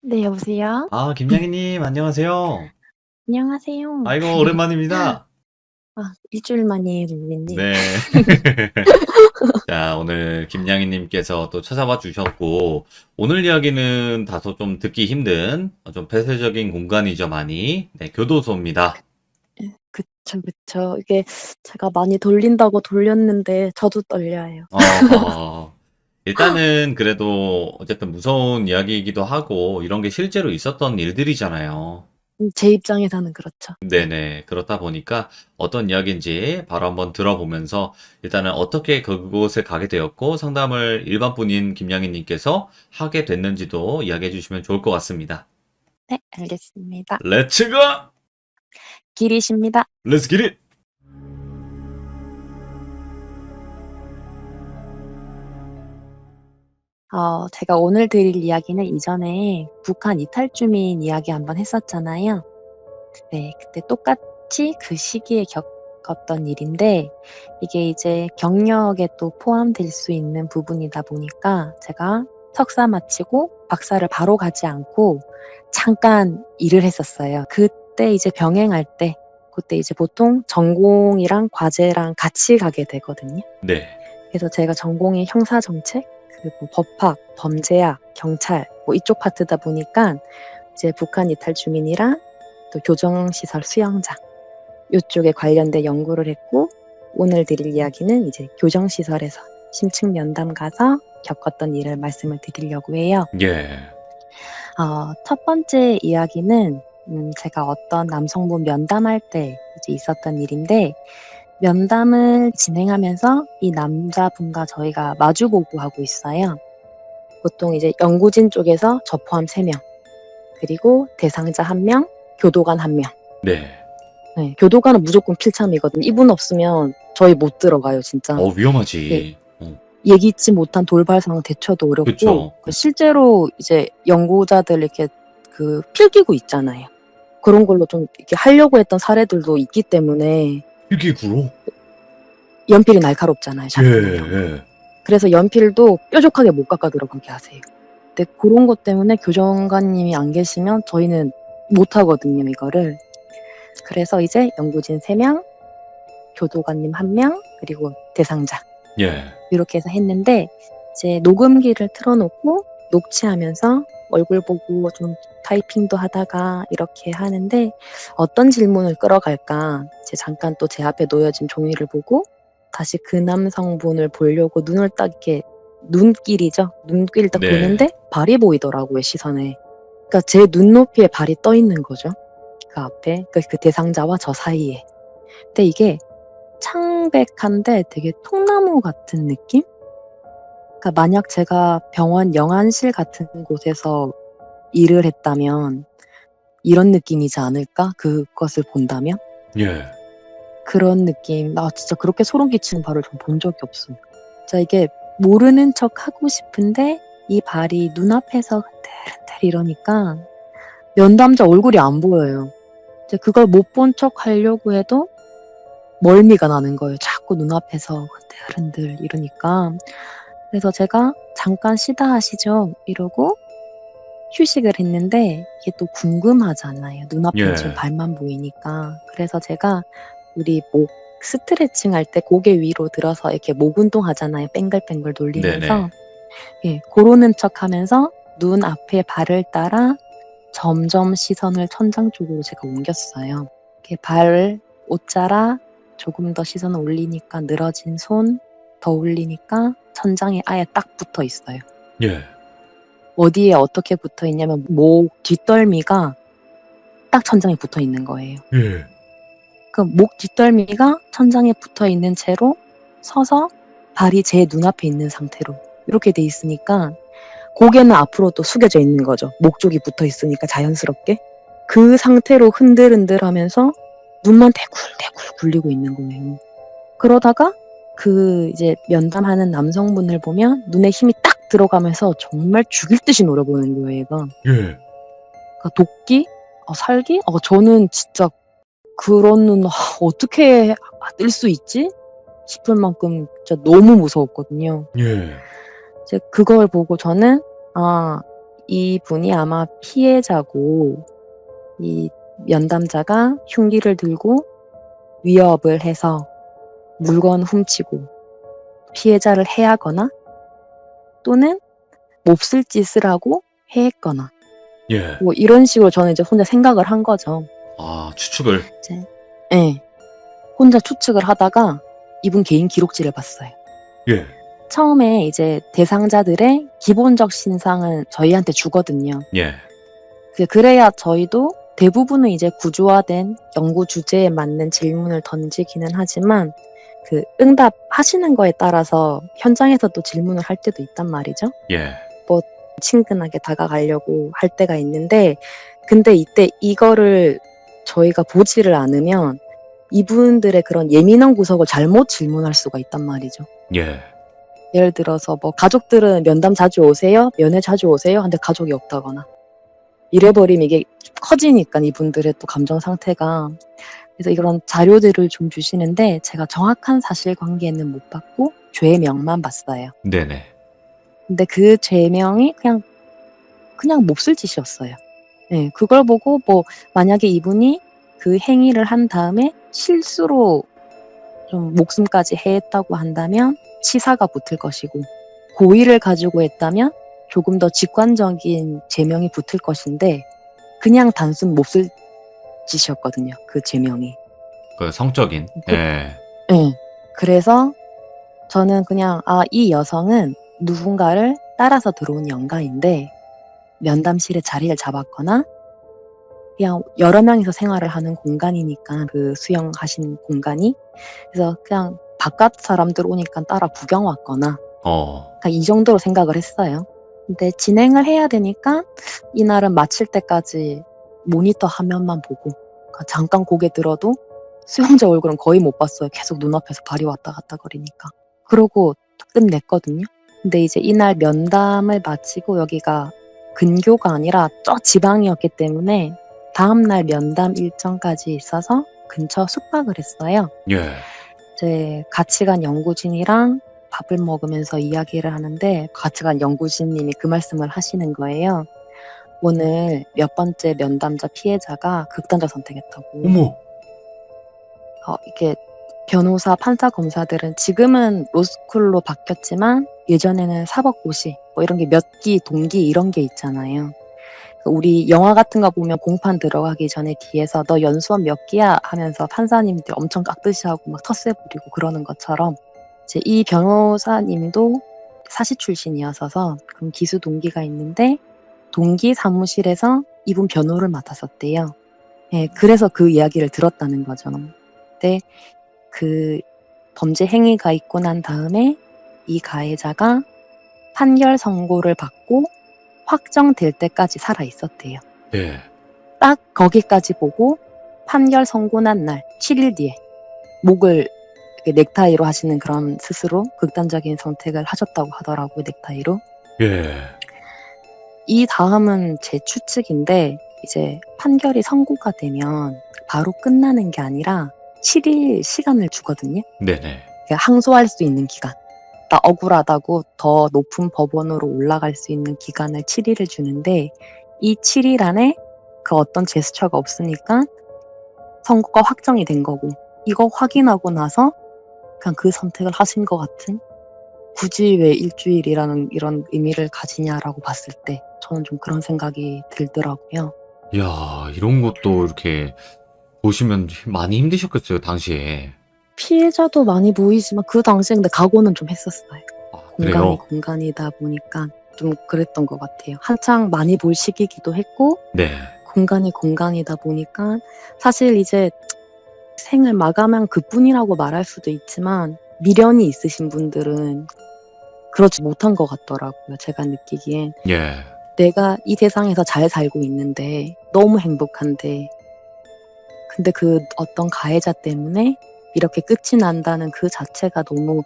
네, 여보세요? 아, 김양희님, 안녕하세요. 안녕하세요. 아이고, 오랜만입니다. 일주일 만이에요, 선생님. 네. 자, 오늘 김양희님께서 또 찾아와 주셨고, 오늘 이야기는 다소 좀 듣기 힘든, 좀 폐쇄적인 공간이죠, 많이. 네, 교도소입니다. 그쵸. 이게 제가 많이 돌린다고 돌렸는데 저도 떨려요. 일단은 그래도 어쨌든 무서운 이야기이기도 하고, 이런 게 실제로 있었던 일들이잖아요. 제 입장에서는 그렇죠. 네네. 그렇다 보니까 어떤 이야기인지 바로 한번 들어보면서 일단은 어떻게 그곳에 가게 되었고 상담을 일반 분인 김양희님께서 하게 됐는지도 이야기해 주시면 좋을 것 같습니다. 네, 알겠습니다. 렛츠 고! 길이십니다. 렛츠 기릿! 제가 오늘 드릴 이야기는 이전에 북한 이탈 주민 이야기 한번 했었잖아요. 네, 그때 똑같이 그 시기에 겪었던 일인데 이게 이제 경력에 또 포함될 수 있는 부분이다 보니까 제가 석사 마치고 박사를 바로 가지 않고 잠깐 일을 했었어요. 그때 이제 병행할 때 그때 이제 보통 전공이랑 과제랑 같이 가게 되거든요. 네. 그래서 제가 전공이 형사정책, 그리고 법학, 범죄학, 경찰 뭐 이쪽 파트다 보니까 이제 북한 이탈 주민이랑 또 교정시설 수영장 이쪽에 관련된 연구를 했고 오늘 드릴 이야기는 이제 교정시설에서 심층 면담 가서 겪었던 일을 말씀을 드리려고 해요. 예. 첫 번째 이야기는 제가 어떤 남성분 면담할 때 이제 있었던 일인데 면담을 진행하면서 이 남자분과 저희가 마주보고 하고 있어요. 보통 이제 연구진 쪽에서 저 포함 3명, 그리고 대상자 1명, 교도관 1명. 네. 네, 교도관은 무조건 필참이거든요. 이분 없으면 저희 못 들어가요, 진짜. 위험하지. 예기치 못한 돌발 상황 대처도 어렵고, 그쵸. 실제로 이제 연구자들 이렇게 그 필기구 있잖아요. 그런 걸로 좀 이렇게 하려고 했던 사례들도 있기 때문에 필기구로? 연필이 날카롭잖아요, 잡으면. 예. 그래서 연필도 뾰족하게 못 깎아 들어가게 하세요. 근데 그런 것 때문에 교정관님이 안 계시면 저희는 못 하거든요, 이거를. 그래서 이제 연구진 3명, 교도관님 1명, 그리고 대상자. 예. 이렇게 해서 했는데 이제 녹음기를 틀어놓고 녹취하면서 얼굴 보고 좀 타이핑도 하다가 이렇게 하는데 어떤 질문을 끌어갈까 이제 잠깐 또 제 앞에 놓여진 종이를 보고 다시 그 남성분을 보려고 눈을 딱 이렇게 눈길이죠. 눈길을 딱 네. 보는데 발이 보이더라고요, 시선에. 그러니까 제 눈높이에 발이 떠 있는 거죠. 그 앞에 그 대상자와 저 사이에. 근데 이게 창백한데 되게 통나무 같은 느낌? 그러니까 만약 제가 병원 영안실 같은 곳에서 일을 했다면 이런 느낌이지 않을까? 그것을 본다면? 예. 그런 느낌. 나 진짜 그렇게 소름 끼치는 발을 좀 본 적이 없어요. 자, 이게 모르는 척 하고 싶은데 이 발이 눈앞에서 흔들흔들 이러니까 면담자 얼굴이 안 보여요. 이제 그걸 못 본 척 하려고 해도 멀미가 나는 거예요. 자꾸 자꾸 눈앞에서 흔들흔들 이러니까 그래서 제가 "잠깐 쉬다 하시죠." 이러고 휴식을 했는데 이게 또 궁금하잖아요. 눈앞에 지금 예. 발만 보이니까. 그래서 제가 우리 목 스트레칭 할 때 고개 위로 들어서 이렇게 목 운동하잖아요, 뱅글뱅글 돌리면서. 네네. 예, 고러는 척하면서 눈 앞에 발을 따라 점점 시선을 천장 쪽으로 제가 옮겼어요. 이렇게 발 옷자락 조금 더 시선을 올리니까 늘어진 손 더 올리니까 천장에 아예 딱 붙어 있어요. 예. 어디에 어떻게 붙어 있냐면 목 뒷덜미가 딱 천장에 붙어 있는 거예요. 예. 그 목 뒷덜미가 천장에 붙어 있는 채로 서서 발이 제 눈앞에 있는 상태로 이렇게 돼 있으니까 고개는 앞으로 또 숙여져 있는 거죠. 목 쪽이 붙어 있으니까 자연스럽게. 그 상태로 흔들흔들하면서 눈만 대굴대굴 굴리고 있는 거예요. 그러다가 그 이제 면담하는 남성분을 보면 눈에 힘이 딱 들어가면서 정말 죽일 듯이 노려보는 거예요, 얘가. 예. 그러니까 도끼? 살기? 저는 진짜 그런 눈 어떻게 뜰 수 있지? 싶을 만큼 진짜 너무 무서웠거든요. 예. 이제 그걸 보고 저는 이분이 아마 피해자고 이 면담자가 흉기를 들고 위협을 해서 물건 훔치고 피해자를 해하거나 또는 몹쓸 짓을 하고 해했거나 예. 뭐 이런 식으로 저는 이제 혼자 생각을 한 거죠. 추측을. 이제 예. 혼자 추측을 하다가 이분 개인 기록지를 봤어요. 예. 처음에 이제 대상자들의 기본적 신상은 저희한테 주거든요. 예. 그래야 저희도 대부분은 이제 구조화된 연구 주제에 맞는 질문을 던지기는 하지만 그 응답하시는 거에 따라서 현장에서 또 질문을 할 때도 있단 말이죠. 예. 친근하게 다가가려고 할 때가 있는데 근데 이때 이거를 저희가 보지를 않으면 이분들의 그런 예민한 구석을 잘못 질문할 수가 있단 말이죠. 예. 예를 들어서 뭐 가족들은 면담 자주 오세요? 면회 자주 오세요? 근데 가족이 없다거나 이래버리면 이게 커지니까 이분들의 또 감정 상태가. 그래서 이런 자료들을 좀 주시는데 제가 정확한 사실관계는 못 봤고 죄명만 봤어요. 네네. 근데 그 죄명이 그냥 몹쓸 짓이었어요. 네, 그걸 보고 뭐 만약에 이분이 그 행위를 한 다음에 실수로 좀 목숨까지 해했다고 한다면 치사가 붙을 것이고 고의를 가지고 했다면 조금 더 직관적인 죄명이 붙을 것인데 그냥 단순 몹쓸 짓이었거든요. 그 죄명이. 그 성적인. 예. 네. 그래서 저는 그냥 이 여성은 누군가를 따라서 들어온 영가인데 면담실에 자리를 잡았거나 그냥 여러 명이서 생활을 하는 공간이니까 그 수용하신 공간이 그래서 그냥 바깥 사람들 오니까 따라 구경 왔거나 그러니까 이 정도로 생각을 했어요. 근데 진행을 해야 되니까 이날은 마칠 때까지 모니터 화면만 보고 그러니까 잠깐 고개 들어도 수용자 얼굴은 거의 못 봤어요. 계속 눈앞에서 발이 왔다 갔다 거리니까. 그러고 끝냈거든요. 근데 이제 이날 면담을 마치고 여기가 근교가 아니라 저 지방이었기 때문에 다음날 면담 일정까지 있어서 근처 숙박을 했어요. 예. 이제 같이 간 연구진이랑 밥을 먹으면서 이야기를 하는데 같이 간 연구진님이 그 말씀을 하시는 거예요. 오늘 몇 번째 면담자 피해자가 극단적 선택했다고. 어머. 이게 변호사, 판사, 검사들은 지금은 로스쿨로 바뀌었지만 예전에는 사법고시 뭐 이런 게 몇 기, 동기 이런 게 있잖아요. 우리 영화 같은 거 보면 공판 들어가기 전에 뒤에서 너 연수원 몇 기야 하면서 판사님들 엄청 깍듯이 하고 막 텃세 부리고 그러는 것처럼 이제 이 변호사님도 사시 출신이어서 그럼 기수 동기가 있는데 동기 사무실에서 이분 변호를 맡았었대요. 예, 그래서 그 이야기를 들었다는 거죠. 근데 그 범죄 행위가 있고 난 다음에 이 가해자가 판결 선고를 받고 확정될 때까지 살아 있었대요. 예. 딱 거기까지 보고 판결 선고 난 날 7일 뒤에 목을 이렇게 넥타이로 하시는 그런 스스로 극단적인 선택을 하셨다고 하더라고요. 넥타이로. 예. 이 다음은 제 추측인데 이제 판결이 선고가 되면 바로 끝나는 게 아니라 7일 시간을 주거든요. 네네. 항소할 수 있는 기간. 나 억울하다고 더 높은 법원으로 올라갈 수 있는 기간을 7일을 주는데 이 7일 안에 그 어떤 제스처가 없으니까 선거가 확정이 된 거고 이거 확인하고 나서 그냥 그 선택을 하신 것 같은 굳이 왜 일주일이라는 이런 의미를 가지냐라고 봤을 때 저는 좀 그런 생각이 들더라고요. 이야, 이런 것도 이렇게 보시면 많이 힘드셨겠어요, 당시에. 피해자도 많이 보이지만 그 당시에 근데 각오는 좀 했었어요. 아, 공간이 그래요? 공간이다 보니까 좀 그랬던 것 같아요. 한창 많이 볼 시기이기도 했고 네. 공간이 공간이다 보니까 사실 이제 생을 마감한 그뿐이라고 말할 수도 있지만 미련이 있으신 분들은 그렇지 못한 것 같더라고요. 제가 느끼기엔 예. 내가 이 세상에서 잘 살고 있는데 너무 행복한데 근데 그 어떤 가해자 때문에 이렇게 끝이 난다는 그 자체가 너무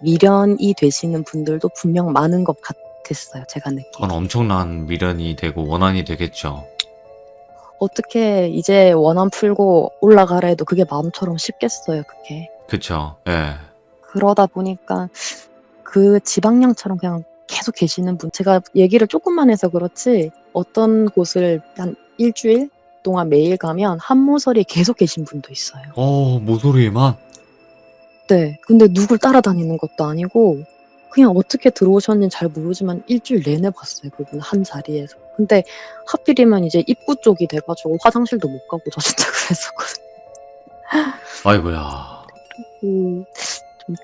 미련이 되시는 분들도 분명 많은 것 같았어요. 제가 그건 느끼기에. 엄청난 미련이 되고 원한이 되겠죠. 어떻게 이제 원한 풀고 올라가라 해도 그게 마음처럼 쉽겠어요. 그게. 그쵸. 예. 그러다 보니까 그 지방령처럼 그냥 계속 계시는 분 제가 얘기를 조금만 해서 그렇지 어떤 곳을 한 일주일 동안 매일 가면 한 모서리에 계속 계신 분도 있어요. 모서리에만? 네. 근데 누굴 따라다니는 것도 아니고 그냥 어떻게 들어오셨는지 잘 모르지만 일주일 내내 봤어요. 그분 한 자리에서. 근데 하필이면 이제 입구 쪽이 돼 가지고 화장실도 못 가고 저 진짜 그랬었거든요. 아이고야. 좀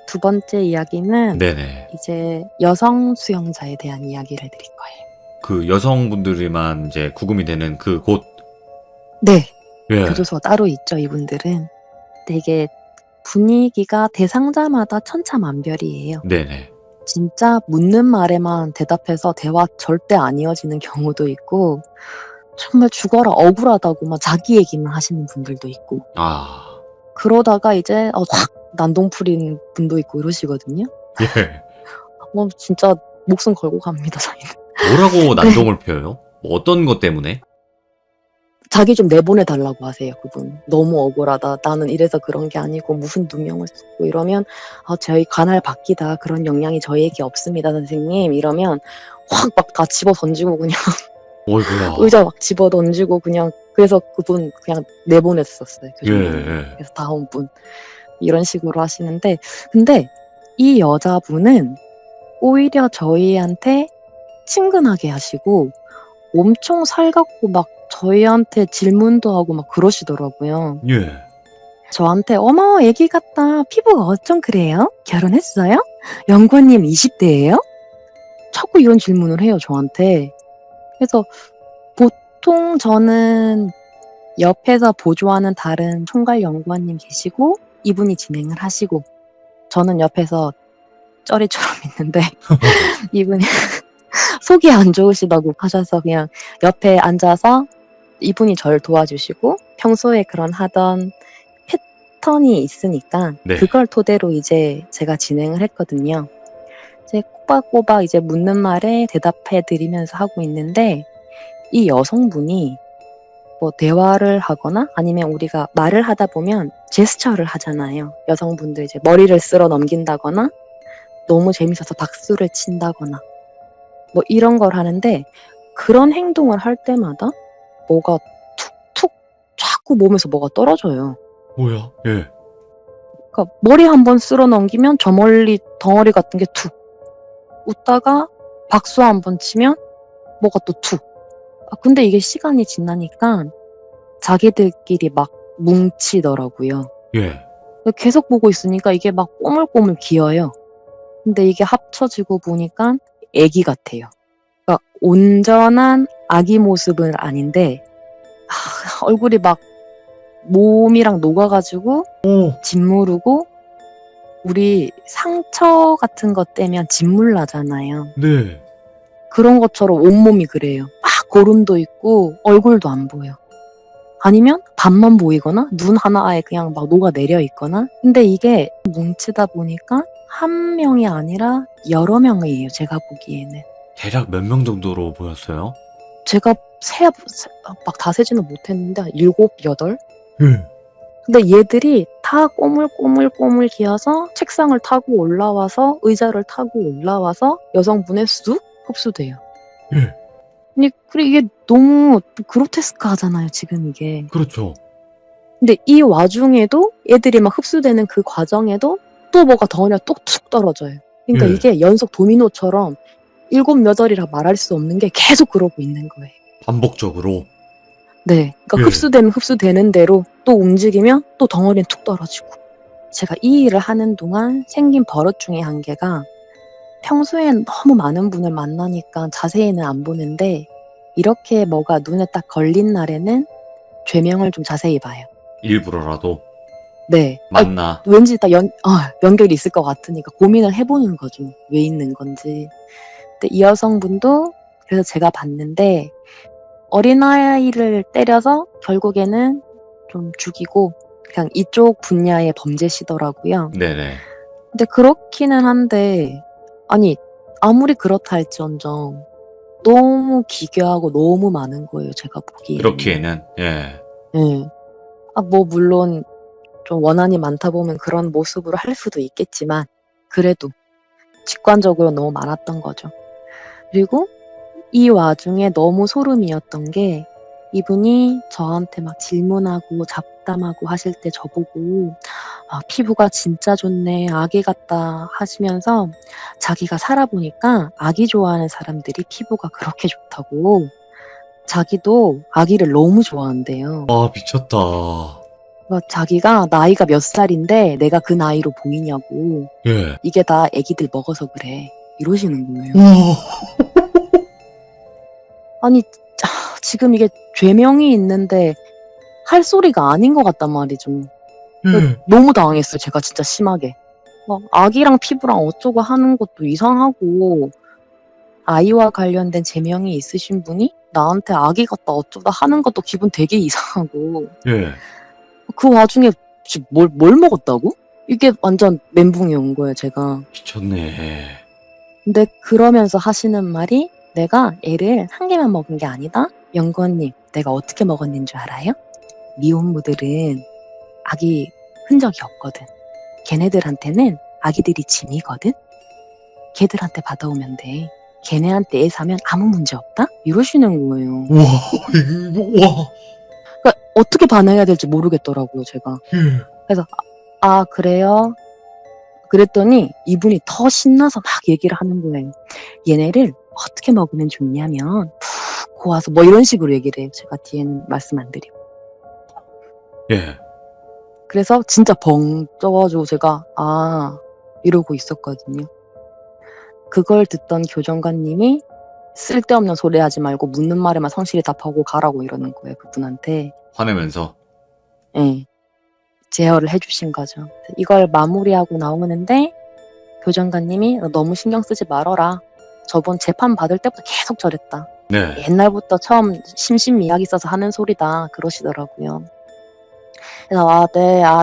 두 번째 이야기는 네네. 이제 여성 수용자에 대한 이야기를 드릴 거예요. 그 여성분들이만 이제 구금이 되는 그 곳. 네. 예. 교도소가 따로 있죠, 이분들은. 근데 이게 분위기가 대상자마다 천차만별이에요. 네네. 진짜 묻는 말에만 대답해서 대화 절대 안 이어지는 경우도 있고 정말 죽어라 억울하다고 막 자기 얘기만 하시는 분들도 있고 아. 그러다가 이제 확 난동 풀린 분도 있고 이러시거든요. 예. 진짜 목숨 걸고 갑니다, 저희는. 뭐라고 난동을 펴요? 뭐 어떤 것 때문에? 자기 좀 내보내달라고 하세요, 그분. 너무 억울하다. 나는 이래서 그런 게 아니고 무슨 누명을 쓰고 이러면 저희 관할 바뀌다. 그런 역량이 저희에게 없습니다, 선생님. 이러면 확 막 다 집어 던지고 그냥 어이구야. 의자 막 집어 던지고 그냥 그래서 그분 그냥 내보냈었어요. 예, 교수님. 예. 그래서 다음 분 이런 식으로 하시는데 근데 이 여자분은 오히려 저희한테 친근하게 하시고 엄청 살갑고 막 저희한테 질문도 하고 막 그러시더라고요. 예. 저한테 어머 애기 같다. 피부가 어쩜 그래요? 결혼했어요? 연구원님 20대예요? 자꾸 이런 질문을 해요 저한테. 그래서 보통 저는 옆에서 보조하는 다른 총괄 연구원님 계시고 이분이 진행을 하시고 저는 옆에서 쩌리처럼 있는데 이분이 속이 안 좋으시다고 하셔서 그냥 옆에 앉아서 이분이 저를 도와주시고 평소에 그런 하던 패턴이 있으니까 네. 그걸 토대로 이제 제가 진행을 했거든요. 이제 꼬박꼬박 이제 묻는 말에 대답해 드리면서 하고 있는데 이 여성분이 뭐 대화를 하거나 아니면 우리가 말을 하다 보면 제스처를 하잖아요. 여성분들 이제 머리를 쓸어 넘긴다거나 너무 재밌어서 박수를 친다거나 뭐 이런 걸 하는데 그런 행동을 할 때마다 뭐가 툭툭 자꾸 몸에서 뭐가 떨어져요. 뭐야? 예. 그러니까 머리 한번 쓸어 넘기면 저 멀리 덩어리 같은 게 툭 웃다가 박수 한번 치면 뭐가 또 툭. 근데 이게 시간이 지나니까 자기들끼리 막 뭉치더라고요. 예. 계속 보고 있으니까 이게 막 꼬물꼬물 기어요. 근데 이게 합쳐지고 보니까 애기 같아요. 그러니까 온전한 아기 모습은 아닌데 얼굴이 막 몸이랑 녹아가지고 짓무르고 우리 상처 같은 것 떼면 짓물 나잖아요. 네. 그런 것처럼 온몸이 그래요. 막 고름도 있고 얼굴도 안 보여. 아니면 반만 보이거나 눈 하나에 그냥 막 녹아내려 있거나 근데 이게 뭉치다 보니까 한 명이 아니라 여러 명이에요. 제가 보기에는. 대략 몇 명 정도로 보였어요? 제가 막 다 세지는 못했는데 한 7, 8? 예. 근데 얘들이 다 꼬물꼬물꼬물 기어서 책상을 타고 올라와서 의자를 타고 올라와서 여성분의 쑥 흡수돼요. 예. 근데 이게 너무 그로테스크하잖아요, 지금 이게. 그렇죠. 근데 이 와중에도 애들이 막 흡수되는 그 과정에도 또 뭐가 덩어리가 뚝뚝 떨어져요. 그러니까 예. 이게 연속 도미노처럼 7, 8이라 말할 수 없는 게 계속 그러고 있는 거예요. 반복적으로. 네. 그러니까 예. 흡수되면 흡수되는 대로 또 움직이면 또 덩어리는 툭 떨어지고. 제가 이 일을 하는 동안 생긴 버릇 중에 한 개가 평소엔 너무 많은 분을 만나니까 자세히는 안 보는데 이렇게 뭐가 눈에 딱 걸린 날에는 죄명을 좀 자세히 봐요. 일부러라도 네. 만나. 왠지 딱 연결이 있을 것 같으니까 고민을 해보는 거죠. 왜 있는 건지. 근데 이 여성분도 그래서 제가 봤는데 어린아이를 때려서 결국에는 좀 죽이고 그냥 이쪽 분야의 범죄시더라고요. 네네. 근데 그렇기는 한데 아니 아무리 그렇다 할지언정 너무 기괴하고 너무 많은 거예요. 제가 보기에는. 그렇기에는, 예. 네. 뭐 물론 좀 원한이 많다 보면 그런 모습으로 할 수도 있겠지만 그래도 직관적으로 너무 많았던 거죠. 그리고 이 와중에 너무 소름이었던 게 이분이 저한테 막 질문하고 잡담하고 하실 때 저보고 피부가 진짜 좋네, 아기 같다 하시면서 자기가 살아보니까 아기 좋아하는 사람들이 피부가 그렇게 좋다고 자기도 아기를 너무 좋아한대요. 아, 미쳤다. 자기가 나이가 몇 살인데 내가 그 나이로 보이냐고 예. 이게 다 애기들 먹어서 그래 이러시는 거예요. 우와. 아니 지금 이게 죄명이 있는데 할 소리가 아닌 것 같단 말이죠. 예. 너무 당황했어요. 제가 진짜 심하게. 막 아기랑 피부랑 어쩌고 하는 것도 이상하고 아이와 관련된 제명이 있으신 분이 나한테 아기 같다 어쩌다 하는 것도 기분 되게 이상하고 예. 그 와중에 뭘 먹었다고? 이게 완전 멘붕이 온 거예요, 제가. 미쳤네. 근데 그러면서 하시는 말이 내가 애를 한 개만 먹은 게 아니다? 연구원님, 내가 어떻게 먹었는 줄 알아요? 미혼모들은 아기 흔적이 없거든. 걔네들한테는 아기들이 짐이거든? 걔들한테 받아오면 돼. 걔네한테 애 사면 아무 문제 없다? 이러시는 거예요. 우와, 이거, 와. 그러니까 어떻게 반응해야 될지 모르겠더라고요, 제가. 예. 그래서 그래요? 그랬더니 이분이 더 신나서 막 얘기를 하는 거예요. 얘네를 어떻게 먹으면 좋냐면 푹 고아서 뭐 이런 식으로 얘기를 해요. 제가 뒤에는 말씀 안 드리고. 예. 그래서 진짜 벙 쪄가지고 제가 이러고 있었거든요. 그걸 듣던 교정관님이 쓸데없는 소리 하지 말고 묻는 말에만 성실히 답하고 가라고 이러는 거예요. 그분한테. 화내면서. 예. 제어를 해주신 거죠. 이걸 마무리하고 나오는데 교정관님이 너 너무 신경 쓰지 말어라. 저번 재판 받을 때부터 계속 저랬다. 네. 옛날부터 처음 심신미약 있어서 하는 소리다. 그러시더라고요. 그래서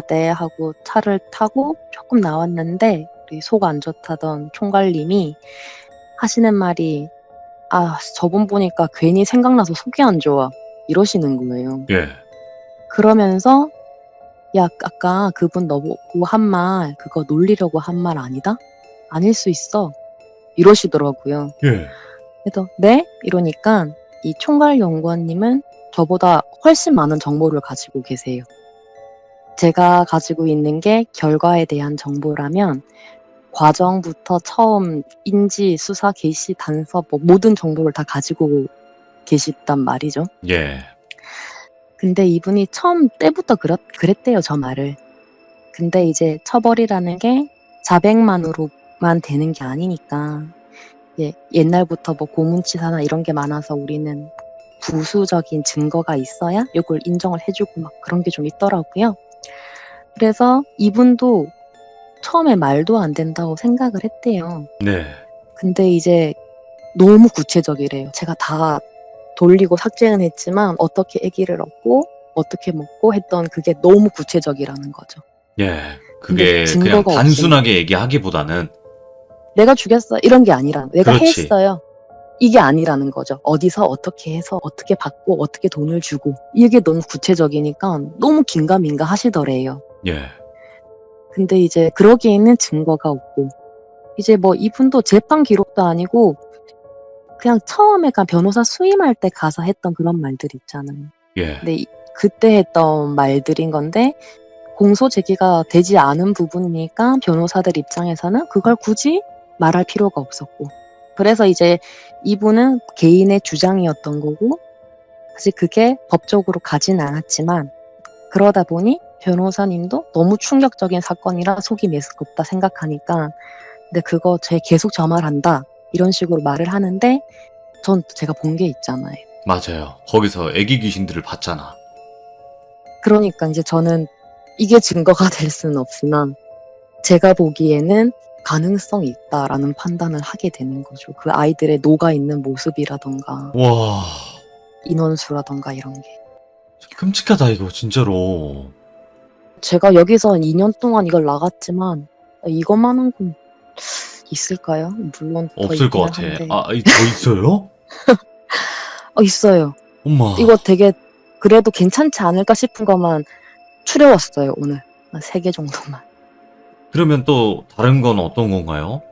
네 하고 차를 타고 조금 나왔는데 우리 속 안 좋다던 총괄님이 하시는 말이 저번 보니까 괜히 생각나서 속이 안 좋아. 이러시는 거예요. 예. 그러면서 야, 아까 그분 너보고 한 말, 그거 놀리려고 한 말 아니다? 아닐 수 있어. 이러시더라고요. 예. 그래서 네? 이러니까 이 총괄 연구원님은 저보다 훨씬 많은 정보를 가지고 계세요. 제가 가지고 있는 게 결과에 대한 정보라면 과정부터 처음 인지, 수사, 개시, 단서 모든 정보를 다 가지고 계시단 말이죠. 예. 근데 이분이 처음 때부터 그랬대요, 저 말을. 근데 이제 처벌이라는 게 자백만으로만 되는 게 아니니까 옛날부터 고문치사나 이런 게 많아서 우리는 부수적인 증거가 있어야 이걸 인정을 해주고 막 그런 게 좀 있더라고요. 그래서 이분도 처음에 말도 안 된다고 생각을 했대요. 네. 근데 이제 너무 구체적이래요. 제가 다 돌리고 삭제는 했지만 어떻게 아기를 얻고 어떻게 먹고 했던 그게 너무 구체적이라는 거죠. 예. 그게 근데 그냥 증거가 단순하게 얘기하기보다는 내가 죽였어 이런 게 아니라 내가 그렇지. 했어요. 이게 아니라는 거죠. 어디서 어떻게 해서 어떻게 받고 어떻게 돈을 주고 이게 너무 구체적이니까 너무 긴가민가 하시더래요. 예. 근데 이제 그러기에는 증거가 없고 이제 뭐 이분도 재판 기록도 아니고 그냥 처음에 변호사 수임할 때 가서 했던 그런 말들 있잖아요. 예. 근데 그때 했던 말들인 건데 공소 제기가 되지 않은 부분이니까 변호사들 입장에서는 그걸 굳이 말할 필요가 없었고 그래서 이제 이분은 개인의 주장이었던 거고 사실 그게 법적으로 가진 않았지만 그러다 보니 변호사님도 너무 충격적인 사건이라 속이 메스껍다 생각하니까 근데 그거 계속 저 말한다 이런 식으로 말을 하는데 전 제가 본 게 있잖아요. 맞아요. 거기서 애기 귀신들을 봤잖아. 그러니까 이제 저는 이게 증거가 될 수는 없으나 제가 보기에는 가능성이 있다라는 판단을 하게 되는 거죠. 그 아이들의 녹아있는 모습이라던가 와, 인원수라던가 이런 게. 끔찍하다 이거 진짜로. 제가 여기서 2년 동안 이걸 나갔지만 이것만한 건 있을까요? 물론 더 없을 것 있기는 같아. 한데. 아, 더 있어요? 있어요. 엄마. 이거 되게 그래도 괜찮지 않을까 싶은 것만 추려왔어요. 오늘 3개 정도만. 그러면 또 다른 건 어떤 건가요?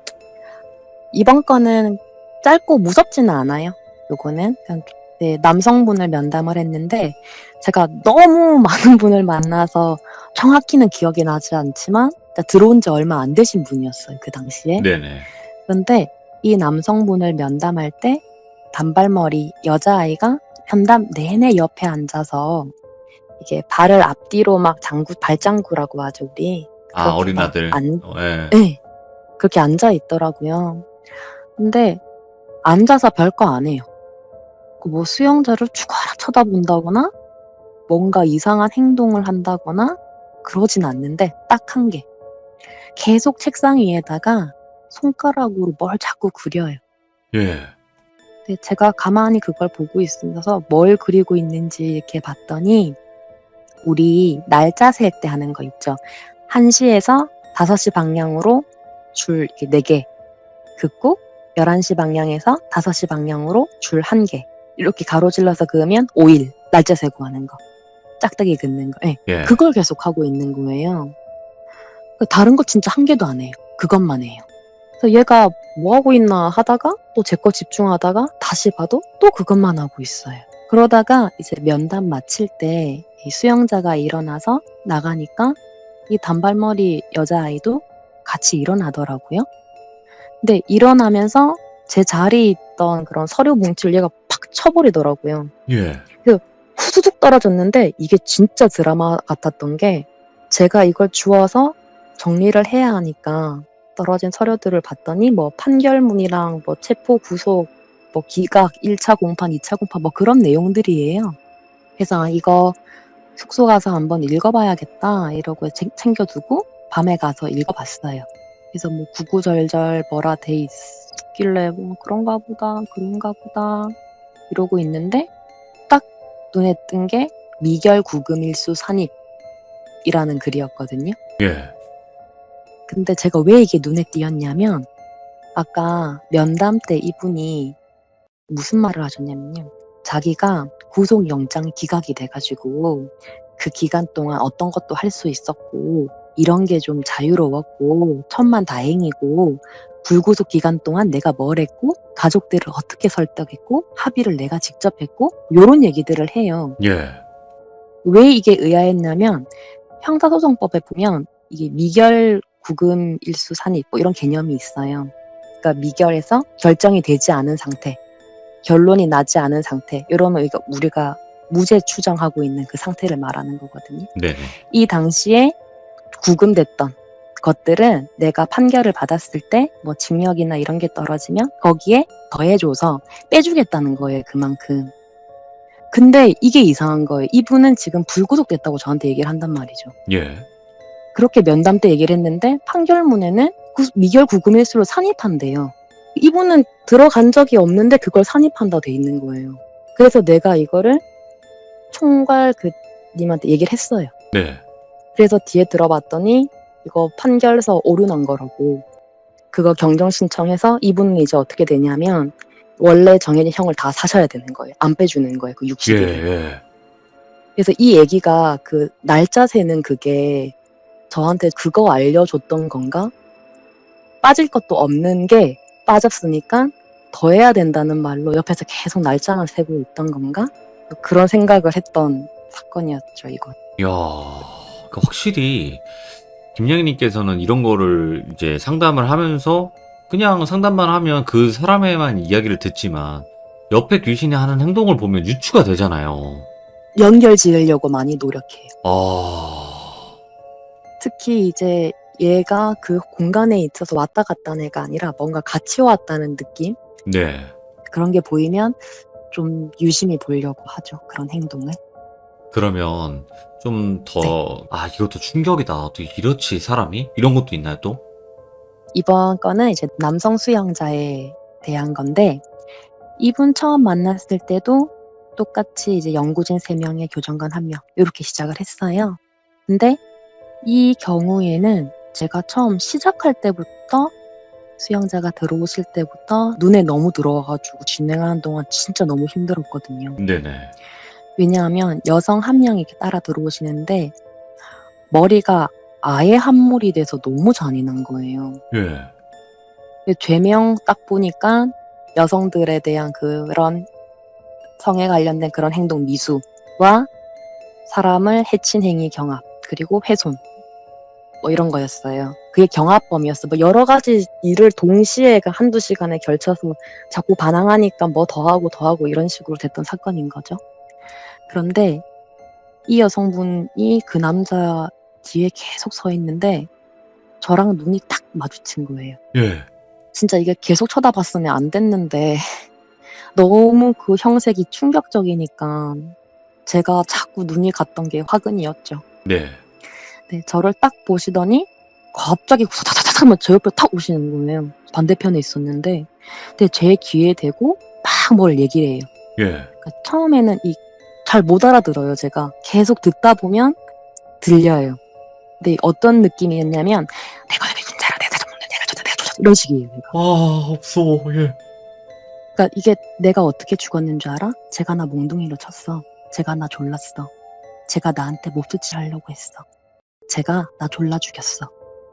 이번 거는 짧고 무섭지는 않아요. 요거는 그냥 남성분을 면담을 했는데 제가 너무 많은 분을 만나서 정확히는 기억이 나지 않지만 들어온 지 얼마 안 되신 분이었어요. 그 당시에. 네네. 그런데 이 남성분을 면담할 때 단발머리 여자아이가 면담 내내 옆에 앉아서 이게 발을 앞뒤로 막 발장구라고 하죠, 우리. 아, 그렇게 어린 막 아들. 예. 네, 그렇게 앉아 있더라고요. 근데 앉아서 별거 안 해요. 뭐 수영자를 죽어라 쳐다본다거나 뭔가 이상한 행동을 한다거나 그러진 않는데 딱 한 개. 계속 책상 위에다가 손가락으로 뭘 자꾸 그려요. 예. 근데 제가 가만히 그걸 보고 있으면서 뭘 그리고 있는지 이렇게 봤더니 우리 날짜 셀 때 하는 거 있죠. 1시에서 5시 방향으로 줄 이렇게 4개 긋고 11시 방향에서 5시 방향으로 줄 1개 이렇게 가로질러서 그으면 5일 날짜 세고 하는 거. 짝대기 긋는 거. 네. 예. 그걸 계속 하고 있는 거예요. 다른 거 진짜 한 개도 안 해요. 그것만 해요. 그래서 얘가 뭐 하고 있나 하다가 또 제 거 집중하다가 다시 봐도 또 그것만 하고 있어요. 그러다가 이제 면담 마칠 때 이 수영자가 일어나서 나가니까 이 단발머리 여자아이도 같이 일어나더라고요. 근데 일어나면서 제 자리에 있던 그런 서류 뭉치를 얘가 팍 쳐버리더라고요. 예. 후두둑 떨어졌는데 이게 진짜 드라마 같았던 게 제가 이걸 주워서 정리를 해야 하니까 떨어진 서류들을 봤더니 뭐 판결문이랑 뭐 체포 구속 뭐 기각 1차 공판 2차 공판 뭐 그런 내용들이에요. 그래서 이거 숙소 가서 한번 읽어봐야겠다 이러고 챙겨두고 밤에 가서 읽어봤어요. 그래서 뭐 구구절절 뭐라 돼 있길래 뭐 그런가 보다 이러고 있는데 딱 눈에 뜬 게 미결 구금일수 산입이라는 글이었거든요. 예. 근데 제가 왜 이게 눈에 띄었냐면 아까 면담 때 이분이 무슨 말을 하셨냐면요. 자기가 구속영장이 기각이 돼가지고 그 기간 동안 어떤 것도 할 수 있었고 이런 게 좀 자유로웠고 천만다행이고 불구속 기간 동안 내가 뭘 했고 가족들을 어떻게 설득했고 합의를 내가 직접 했고 이런 얘기들을 해요. 예. 왜 이게 의아했냐면 형사소송법에 보면 이게 미결 구금 일수 산입 뭐 이런 개념이 있어요. 그러니까 미결에서 결정이 되지 않은 상태, 결론이 나지 않은 상태 이러면 우리가 무죄 추정하고 있는 그 상태를 말하는 거거든요. 네네. 이 당시에 구금됐던 것들은 내가 판결을 받았을 때 뭐 징역이나 이런 게 떨어지면 거기에 더해줘서 빼주겠다는 거예요. 그만큼. 근데 이게 이상한 거예요. 이분은 지금 불구속됐다고 저한테 얘기를 한단 말이죠. 예. 그렇게 면담 때 얘기를 했는데 판결문에는 미결 구금일수로 산입한대요. 이분은 들어간 적이 없는데 그걸 산입한다 돼 있는 거예요. 그래서 내가 이거를 총괄 님한테 얘기를 했어요. 네. 그래서 뒤에 들어봤더니 이거 판결서 오류 난 거라고. 그거 경정 신청해서 이분은 이제 어떻게 되냐면 원래 정해진 형을 다 사셔야 되는 거예요. 안 빼주는 거예요. 그 60일. 예. 그래서 이 얘기가 그 날짜 세는 그게 저한테 그거 알려줬던 건가? 빠질 것도 없는 게 빠졌으니까 더 해야 된다는 말로 옆에서 계속 날짜만 세고 있던 건가? 그런 생각을 했던 사건이었죠, 이건. 이야, 그 확실히 김양희님께서는 이런 거를 이제 상담을 하면서 그냥 상담만 하면 그 사람의만 이야기를 듣지만 옆에 귀신이 하는 행동을 보면 유추가 되잖아요. 연결 지으려고 많이 노력해요. 아, 특히 이제 얘가 그 공간에 있어서 왔다 갔다 하는 애가 아니라 뭔가 같이 왔다는 느낌? 네. 그런 게 보이면 좀 유심히 보려고 하죠. 그런 행동을. 그러면 좀 더, 이것도 충격이다. 어떻게 이렇지, 사람이? 이런 것도 있나요, 또? 이번 건은 이제 남성 수영자에 대한 건데, 이분 처음 만났을 때도 똑같이 이제 연구진 3명에 교정관 1명, 이렇게 시작을 했어요. 근데 이 경우에는 제가 처음 시작할 때부터 수영자가 들어오실 때부터 눈에 너무 들어와가지고 진행하는 동안 진짜 너무 힘들었거든요. 네네. 왜냐하면 여성 1명이 이렇게 따라 들어오시는데 머리가 아예 한물이 돼서 너무 잔인한 거예요. 예. 근데 죄명 딱 보니까 여성들에 대한 그런 성에 관련된 그런 행동 미수와 사람을 해친 행위 경합 그리고 훼손 뭐 이런 거였어요. 그게 경합범이었어. 뭐 여러 가지 일을 동시에 그 한두 시간에 걸쳐서 자꾸 반항하니까 뭐 더하고 이런 식으로 됐던 사건인 거죠. 그런데 이 여성분이 그 남자 뒤에 계속 서 있는데 저랑 눈이 딱 마주친 거예요. 예. 진짜 이게 계속 쳐다봤으면 안 됐는데 너무 그 형색이 충격적이니까 제가 자꾸 눈이 갔던 게 화근이었죠. 네. 네, 저를 딱 보시더니 갑자기 후다다다닥 하면 제 옆에 탁 오시는 거예요. 반대편에 있었는데 근데 제 귀에 대고 막 뭘 얘기를 해요. 예. 그러니까 처음에는 잘 못 알아들어요. 제가 계속 듣다 보면 들려요. 근데 어떤 느낌이었냐면 내가 왜 진짜라 내가 잘못했는데 내가 줬다 이런 식이에요. 내가. 무서워. 예. 그러니까 이게 내가 어떻게 죽었는 줄 알아? 제가 나 몽둥이로 쳤어. 제가 나 졸랐어. 제가 나한테 몹쓸짓 하려고 했어. 제가 나 졸라 죽였어.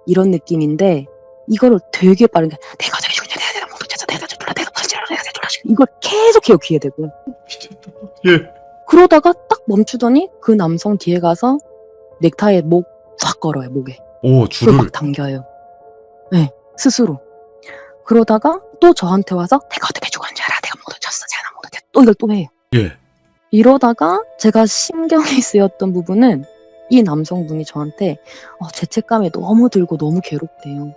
이런 느낌인데 이거를 되게 빠르게 내가 어떻게 죽였냐 내가 몽둥이 쳤어 내가 졸라 내가 몹쓸짓 하려고 내가 졸라 죽였어. 이걸 계속 해요 귀에 대고. 미쳤다. 예. 그러다가 딱 멈추더니 그 남성 뒤에 가서 넥타이에 목 싹 걸어요 목에. 오, 그걸 줄을. 막 당겨요. 네, 스스로. 그러다가 또 저한테 와서 내가 어떻게 죽었는지 알아? 내가 몽둥이 쳤어. 제가 나 몽둥이 쳤어. 또 이걸 또 해요. 예. 이러다가 제가 신경이 쓰였던 부분은 이 남성분이 저한테 죄책감이 너무 들고 너무 괴롭대요.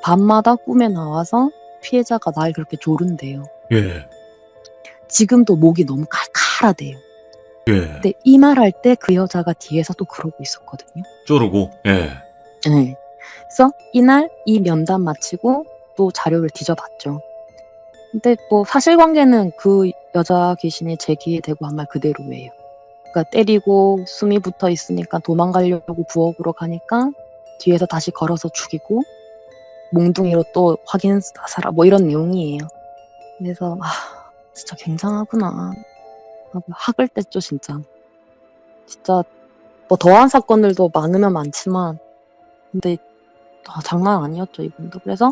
밤마다 꿈에 나와서 피해자가 날 그렇게 조른대요. 예. 지금도 목이 너무 칼칼하대요. 예. 근데 이 말 할 때 그 여자가 뒤에서 또 그러고 있었거든요. 쪼르고. 예. 네. 그래서 이날 이 면담 마치고 또 자료를 뒤져봤죠. 근데 뭐 사실관계는 그 여자 귀신이 제 귀에 대고 한 말 그대로예요. 그러니까 때리고 숨이 붙어 있으니까 도망가려고 부엌으로 가니까 뒤에서 다시 걸어서 죽이고 몽둥이로 또 확인사살하 뭐 이런 내용이에요. 그래서 진짜 굉장하구나. 학을 뗐죠 진짜. 진짜 뭐 더한 사건들도 많으면 많지만 근데 장난 아니었죠 이분도. 그래서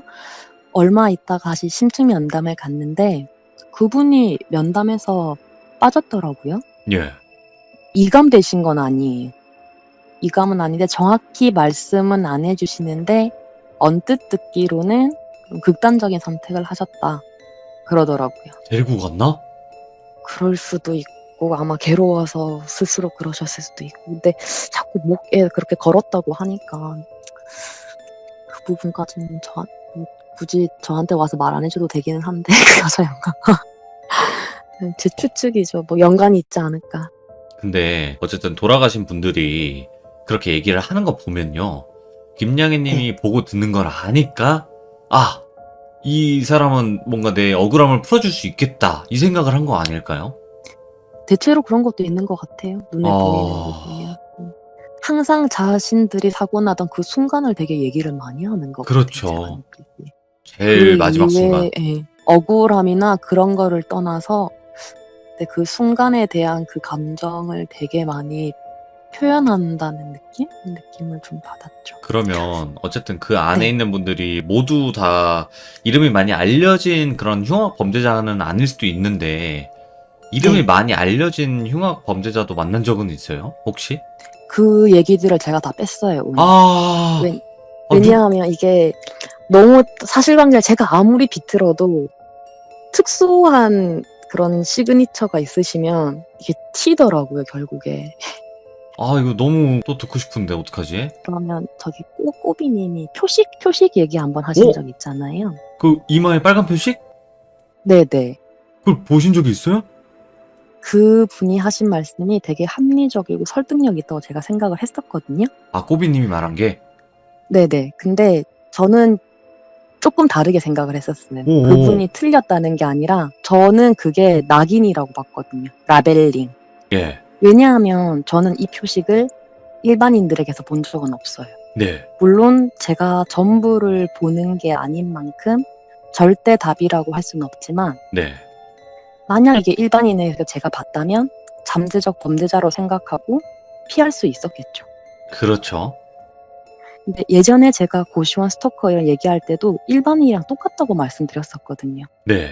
얼마 있다가 다시 심층 면담을 갔는데 그분이 면담에서 빠졌더라고요. 예. 이감되신 건 아니에요. 이감은 아닌데 정확히 말씀은 안 해주시는데 언뜻 듣기로는 극단적인 선택을 하셨다 그러더라고요. 데리고 갔나? 그럴 수도 있고 아마 괴로워서 스스로 그러셨을 수도 있고 근데 자꾸 목에 그렇게 걸었다고 하니까 그 부분까지는 굳이 저한테 와서 말 안 해줘도 되기는 한데 그 여자 연관 제 추측이죠. 뭐 연관이 있지 않을까. 근데 어쨌든 돌아가신 분들이 그렇게 얘기를 하는 거 보면요. 김양희 님이 보고 듣는 걸 아니까 이 사람은 뭔가 내 억울함을 풀어줄 수 있겠다 이 생각을 한 거 아닐까요? 대체로 그런 것도 있는 것 같아요. 눈에 보이는 거 보면. 항상 자신들이 사고 나던 그 순간을 되게 얘기를 많이 하는 것 그렇죠. 같아요. 제가 느끼기에. 제일 그 마지막 순간. 이후에, 억울함이나 그런 거를 떠나서 그 순간에 대한 그 감정을 되게 많이 표현한다는 느낌을 좀 받았죠. 그러면 어쨌든 그 안에 네. 있는 분들이 모두 다 이름이 많이 알려진 그런 흉악 범죄자는 아닐 수도 있는데 이름이 네. 많이 알려진 흉악 범죄자도 만난 적은 있어요? 혹시? 그 얘기들을 제가 다 뺐어요, 오늘. 아, 왜- 아, 왜냐하면 이게 너무 사실관계를 제가 아무리 비틀어도 특수한 그런 시그니처가 있으시면 이게 튀더라고요, 결국에. 이거 너무 또 듣고 싶은데 어떡하지? 그러면 저기 꼬비님이 표식 얘기 한번 하신 오! 적 있잖아요. 그 이마에 빨간 표식? 네네. 그걸 보신 적이 있어요? 그 분이 하신 말씀이 되게 합리적이고 설득력 있다고 제가 생각을 했었거든요. 아, 꼬비님이 말한 게? 네네. 근데 저는 조금 다르게 생각을 했었어요. 오. 그분이 틀렸다는 게 아니라 저는 그게 낙인이라고 봤거든요. 라벨링. 예. 왜냐하면 저는 이 표식을 일반인들에게서 본 적은 없어요. 네. 물론 제가 전부를 보는 게 아닌 만큼 절대 답이라고 할 수는 없지만 네. 만약 이게 일반인에게 제가 봤다면 잠재적 범죄자로 생각하고 피할 수 있었겠죠. 그렇죠. 근데 예전에 제가 고시원 스토커 이런 얘기할 때도 일반인이랑 똑같다고 말씀드렸었거든요. 네.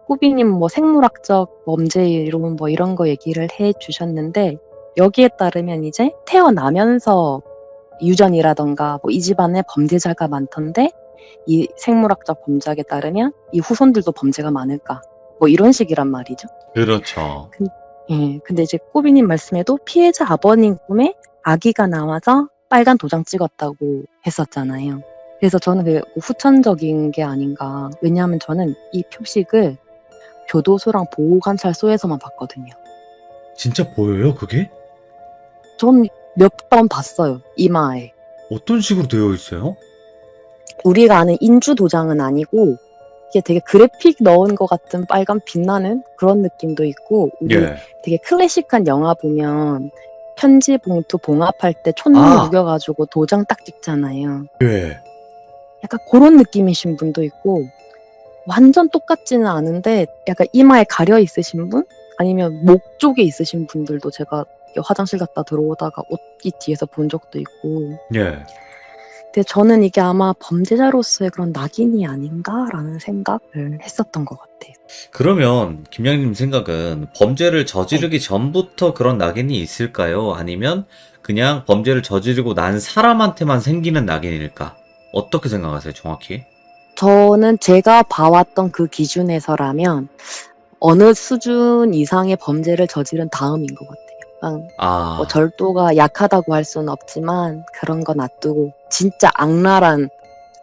꾸비님 뭐 생물학적 범죄 이론 뭐 이런 거 얘기를 해 주셨는데 여기에 따르면 이제 태어나면서 유전이라던가 뭐 이 집안에 범죄자가 많던데 이 생물학적 범죄학에 따르면 이 후손들도 범죄가 많을까 뭐 이런 식이란 말이죠. 그렇죠. 예, 근데 이제 꼬비님 말씀에도 피해자 아버님 꿈에 아기가 나와서 빨간 도장 찍었다고 했었잖아요. 그래서 저는 그게 후천적인 게 아닌가. 왜냐하면 저는 이 표식을 교도소랑 보호관찰소에서만 봤거든요. 진짜 보여요, 그게? 전 몇 번 봤어요, 이마에. 어떤 식으로 되어 있어요? 우리가 아는 인주 도장은 아니고 이게 되게 그래픽 넣은 것 같은 빨간 빛나는 그런 느낌도 있고 우리 예. 되게 클래식한 영화 보면 편지 봉투 봉합할 때 촛불 아. 우겨가지고 도장 딱 찍잖아요. 예. 약간 그런 느낌이신 분도 있고 완전 똑같지는 않은데 약간 이마에 가려 있으신 분? 아니면 목 쪽에 있으신 분들도 제가 화장실 갔다 들어오다가 옷이 뒤에서 본 적도 있고 예. 근데 저는 이게 아마 범죄자로서의 그런 낙인이 아닌가라는 생각을 했었던 것 같아요. 그러면 김양님 생각은 범죄를 저지르기 전부터 그런 낙인이 있을까요? 아니면 그냥 범죄를 저지르고 난 사람한테만 생기는 낙인일까? 어떻게 생각하세요, 정확히? 저는 제가 봐왔던 그 기준에서라면 어느 수준 이상의 범죄를 저지른 다음인 것 같아요. 아, 뭐 절도가 약하다고 할 수는 없지만 그런 거 놔두고 진짜 악랄한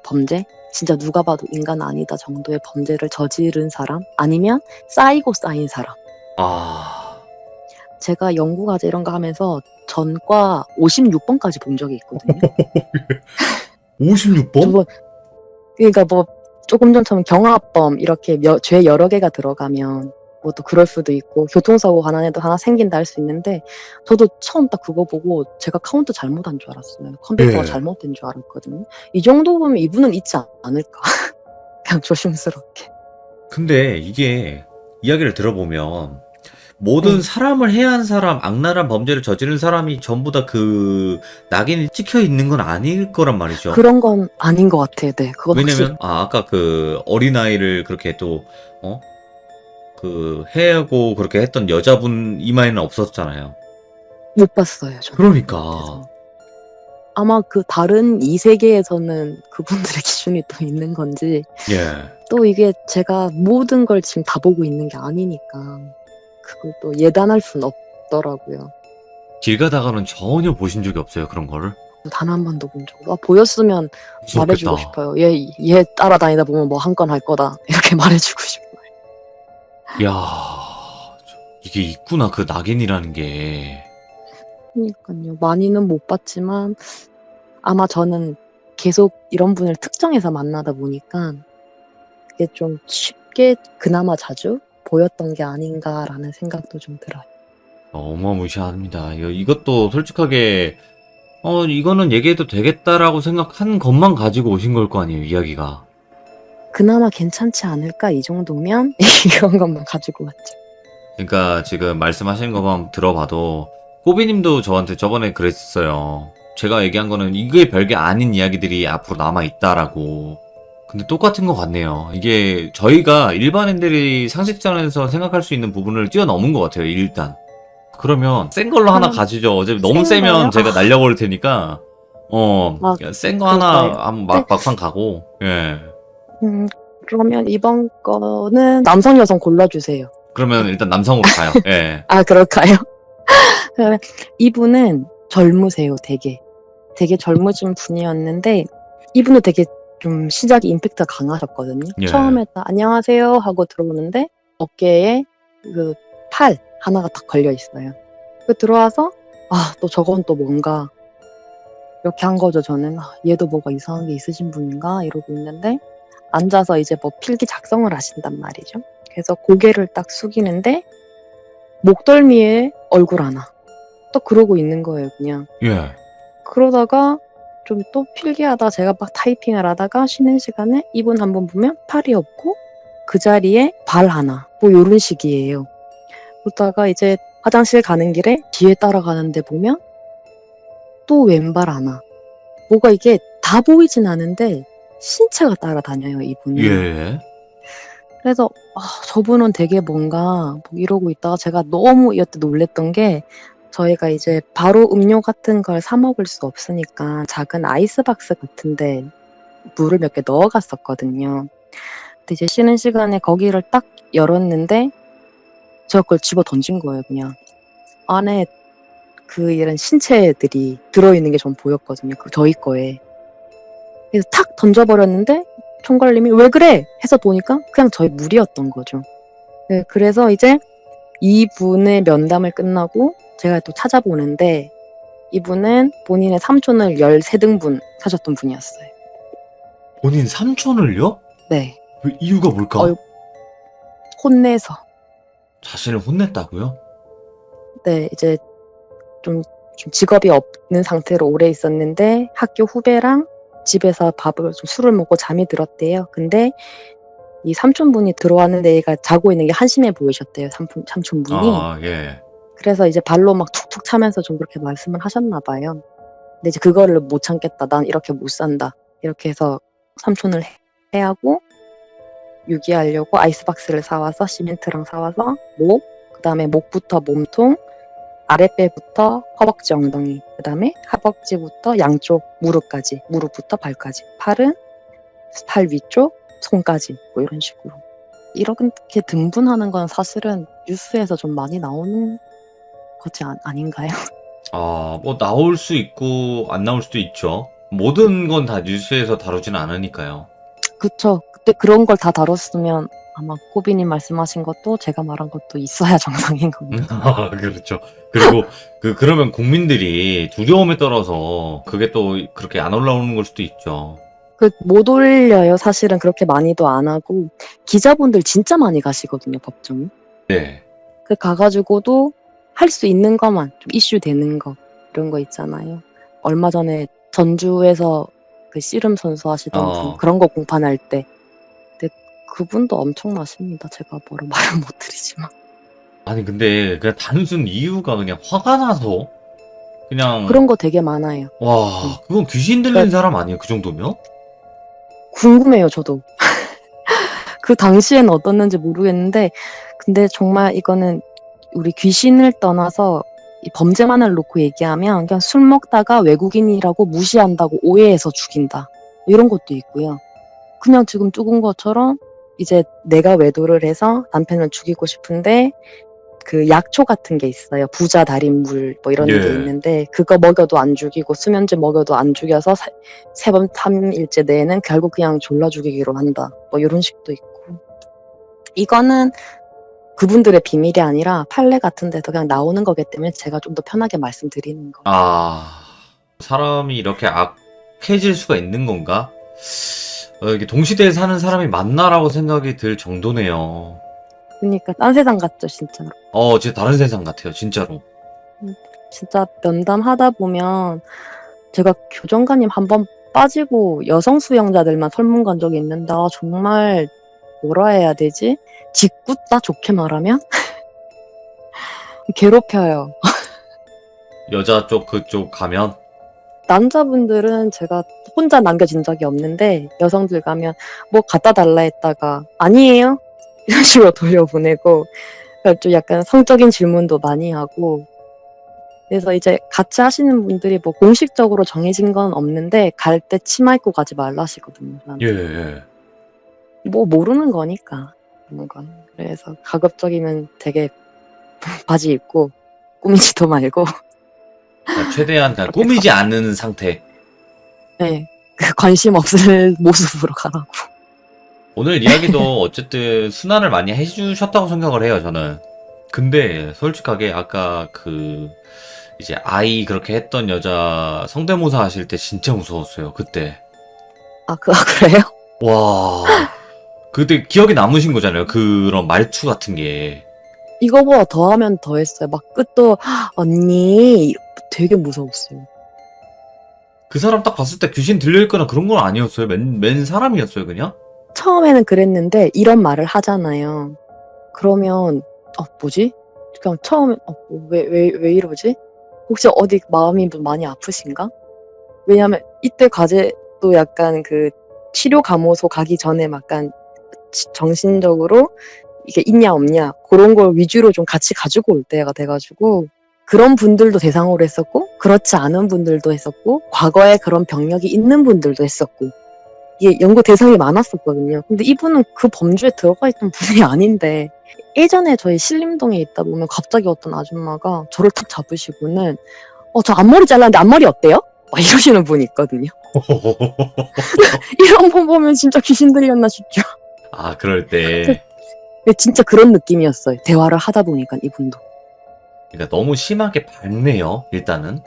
범죄? 진짜 누가 봐도 인간 아니다 정도의 범죄를 저지른 사람? 아니면 쌓이고 쌓인 사람? 아, 제가 연구과제 이런 거 하면서 전과 56번까지 본 적이 있거든요. 56번? 두 번, 그러니까 뭐 조금 전처럼 경합범 이렇게 죄 여러 개가 들어가면 뭐 또 그럴 수도 있고 교통사고 하나에도 하나 생긴다 할 수 있는데 저도 처음 딱 그거 보고 제가 카운트 잘못한 줄 알았어요. 컴퓨터가 예. 잘못된 줄 알았거든요. 이 정도 보면 이분은 있지 않을까. 그냥 조심스럽게. 근데 이게 이야기를 들어보면 모든 네. 사람을 해한 사람, 악랄한 범죄를 저지른 사람이 전부 다 그 낙인이 찍혀 있는 건 아닐 거란 말이죠. 그런 건 아닌 것 같아요. 네, 그건 왜냐면 아까 그 어린아이를 그렇게 또 그 해하고 그렇게 했던 여자분 이마에는 없었잖아요. 못 봤어요. 저는. 그러니까 그래서 아마 그 다른 이 세계에서는 그분들의 기준이 또 있는 건지 예. 또 이게 제가 모든 걸 지금 다 보고 있는 게 아니니까 그걸 또 예단할 수는 없더라고요. 길 가다가는 전혀 보신 적이 없어요, 그런 거를. 단 한 번도 본 적 없고 보였으면 말해주고 무섭겠다. 싶어요. 얘 따라다니다 보면 뭐 한 건 할 거다 이렇게 말해주고 싶어요. 야, 이게 있구나, 그 낙인이라는 게. 그러니까요. 많이는 못 봤지만 아마 저는 계속 이런 분을 특정해서 만나다 보니까 그게 좀 쉽게 그나마 자주 보였던 게 아닌가라는 생각도 좀 들어요. 어마무시합니다. 이것도 솔직하게, 이거는 얘기해도 되겠다라고 생각한 것만 가지고 오신 걸 거 아니에요, 이야기가. 그나마 괜찮지 않을까 이 정도면 이런 것만 가지고 왔죠. 그러니까 지금 말씀하시는 것만 들어봐도 꼬비님도 저한테 저번에 그랬었어요. 제가 얘기한 거는 이게 별게 아닌 이야기들이 앞으로 남아있다라고. 근데 똑같은 것 같네요. 이게 저희가 일반인들이 상식선에서 생각할 수 있는 부분을 뛰어넘은 것 같아요, 일단. 그러면 센 걸로 하나 가지죠. 어차피 너무 센 세면 거요? 제가 날려버릴 테니까, 아, 센 거 그럴까요? 하나 한번 막판 가고, 예. 그러면 이번 거는 남성, 여성 골라주세요. 그러면 일단 남성으로 가요. 예. 아, 그럴까요? 그러면 이분은 젊으세요, 되게. 되게 젊으신 분이었는데, 이분은 되게 좀 시작이 임팩트가 강하셨거든요. 예. 처음에 딱 안녕하세요 하고 들어오는데, 어깨에 그 팔 하나가 딱 걸려 있어요. 그 들어와서, 아, 또 저건 또 뭔가, 이렇게 한 거죠, 저는. 아, 얘도 뭐가 이상한 게 있으신 분인가? 이러고 있는데, 앉아서 이제 뭐 필기 작성을 하신단 말이죠. 그래서 고개를 딱 숙이는데, 목덜미에 얼굴 하나. 또 그러고 있는 거예요, 그냥. 예. 그러다가 좀 또 필기하다가 제가 막 타이핑을 하다가 쉬는 시간에 이분 한번 보면 팔이 없고 그 자리에 발 하나. 뭐 요런 식이에요. 그러다가 이제 화장실 가는 길에 뒤에 따라가는데 보면 또 왼발 하나. 뭐가 이게 다 보이진 않은데 신체가 따라다녀요, 이분은. 예. 그래서 저분은 되게 뭔가 뭐 이러고 있다가 제가 너무 이때 놀랬던 게 저희가 이제 바로 음료 같은 걸 사 먹을 수 없으니까 작은 아이스박스 같은데 물을 몇 개 넣어갔었거든요. 근데 이제 쉬는 시간에 거기를 딱 열었는데 제가 그걸 집어 던진 거예요, 그냥. 안에 그 이런 신체들이 들어있는 게 전 보였거든요, 그 저희 거에. 그래서 탁 던져버렸는데 총괄님이 왜 그래? 해서 보니까 그냥 저희 물이었던 거죠. 네, 그래서 이제 이분의 면담을 끝나고 제가 또 찾아보는데 이분은 본인의 삼촌을 13등분 사셨던 분이었어요. 본인 삼촌을요? 네. 왜 이유가 뭘까? 혼내서. 자신을 혼냈다고요? 네, 이제 좀 직업이 없는 상태로 오래 있었는데 학교 후배랑 집에서 술을 먹고 잠이 들었대요. 근데 이 삼촌분이 들어왔는데 얘가 자고 있는 게 한심해 보이셨대요, 삼촌분이. 아, 예. 그래서 이제 발로 막 툭툭 차면서 좀 그렇게 말씀을 하셨나 봐요. 근데 이제 그거를 못 참겠다. 난 이렇게 못 산다. 이렇게 해서 삼촌을 해하고 유기하려고 아이스박스를 사와서 시멘트랑 사와서 그다음에 목부터 몸통, 아랫배부터 허벅지 엉덩이, 그다음에 하벅지부터 양쪽 무릎까지, 무릎부터 발까지, 팔은 팔 위쪽, 손까지 뭐 이런 식으로. 이렇게 등분하는 건 사실은 뉴스에서 좀 많이 나오는 거지 아닌가요? 뭐 나올 수 있고 안 나올 수도 있죠. 모든 건 다 뉴스에서 다루진 않으니까요. 그쵸. 그때 그런 걸 다 다뤘으면 아마 꼬비님 말씀하신 것도 제가 말한 것도 있어야 정상인 겁니다. 그렇죠. 그리고 그러면 국민들이 두려움에 떨어서 그게 또 그렇게 안 올라오는 걸 수도 있죠. 못 올려요. 사실은 그렇게 많이도 안 하고 기자분들 진짜 많이 가시거든요, 법정. 네. 가가지고도 할 수 있는 것만 좀 이슈 되는 거 이런 거 있잖아요. 얼마 전에 전주에서 그 씨름 선수 하시던 분 그런 거 공판할 때 근데 그분도 엄청나십니다. 제가 뭐라 말은 못 드리지만. 아니 근데 그냥 단순 이유가 그냥 화가 나서 그냥 그런 거 되게 많아요. 와 그건 귀신 들린 사람 아니에요? 그 정도면? 궁금해요, 저도. 그 당시에는 어떻는지 모르겠는데 근데 정말 이거는 우리 귀신을 떠나서 이 범죄만을 놓고 얘기하면 그냥 술 먹다가 외국인이라고 무시한다고 오해해서 죽인다. 이런 것도 있고요. 그냥 지금 죽은 것처럼 이제 내가 외도를 해서 남편을 죽이고 싶은데 그 약초 같은 게 있어요. 부자 달인물 뭐 이런 게 있는데 그거 먹여도 안 죽이고 수면제 먹여도 안 죽여서 3번 3일째 내에는 결국 그냥 졸라 죽이기로 한다. 뭐 이런 식도 있고. 이거는 그분들의 비밀이 아니라 판례 같은 데서 그냥 나오는 거기 때문에 제가 좀 더 편하게 말씀드리는 거. 사람이 이렇게 악해질 수가 있는 건가? 이게 동시대에 사는 사람이 맞나라고 생각이 들 정도네요. 그러니까 딴 세상 같죠, 진짜로. 진짜 다른 세상 같아요, 진짜로. 진짜 면담하다 보면 제가 교정관님 한 번 빠지고 여성 수용자들만 설문 간 적이 있는데 정말 뭐라 해야 되지? 짓궂다 좋게 말하면? 괴롭혀요. 여자 쪽 그쪽 가면? 남자분들은 제가 혼자 남겨진 적이 없는데 여성들 가면 뭐 갖다 달라 했다가 아니에요? 이런 식으로 돌려보내고 그러니까 좀 약간 성적인 질문도 많이 하고 그래서 이제 같이 하시는 분들이 뭐 공식적으로 정해진 건 없는데 갈 때 치마 입고 가지 말라 하시거든요. 예, 예. 뭐 모르는 거니까 그런 건. 그래서 가급적이면 되게 바지 입고 꾸미지도 말고 그러니까 최대한 그냥 꾸미지 않는 상태. 네, 그 관심 없을 모습으로 가라고. 오늘 이야기도 어쨌든 순환을 많이 해주셨다고 생각을 해요, 저는. 근데 솔직하게 아까 그 이제 아이 그렇게 했던 여자 성대모사 하실 때 진짜 무서웠어요, 그때. 그래요? 와, 그때 기억에 남으신 거잖아요, 그런 말투 같은 게. 이거보다 더 하면 더 했어요. 막 끝도 언니 되게 무서웠어요. 그 사람 딱 봤을 때 귀신 들려있거나 그런 건 아니었어요. 맨 사람이었어요, 그냥? 처음에는 그랬는데 이런 말을 하잖아요. 그러면 뭐지? 그냥 처음에 왜 이러지? 혹시 어디 마음이 많이 아프신가? 왜냐면 이때 과제도 약간 그 치료 감호소 가기 전에 약간 정신적으로 이게 있냐 없냐 그런 걸 위주로 좀 같이 가지고 올 때가 돼가지고 그런 분들도 대상으로 했었고 그렇지 않은 분들도 했었고 과거에 그런 병력이 있는 분들도 했었고 이게 연구 대상이 많았었거든요. 근데 이분은 그 범주에 들어가 있던 분이 아닌데 예전에 저희 신림동에 있다 보면 갑자기 어떤 아줌마가 저를 탁 잡으시고는 저 앞머리 잘랐는데 앞머리 어때요? 막 이러시는 분이 있거든요. 이런 분 보면 진짜 귀신 들렸나 싶죠. 아, 그럴 때. 진짜 그런 느낌이었어요. 대화를 하다 보니까 이분도. 그러니까 너무 심하게 밝네요, 일단은.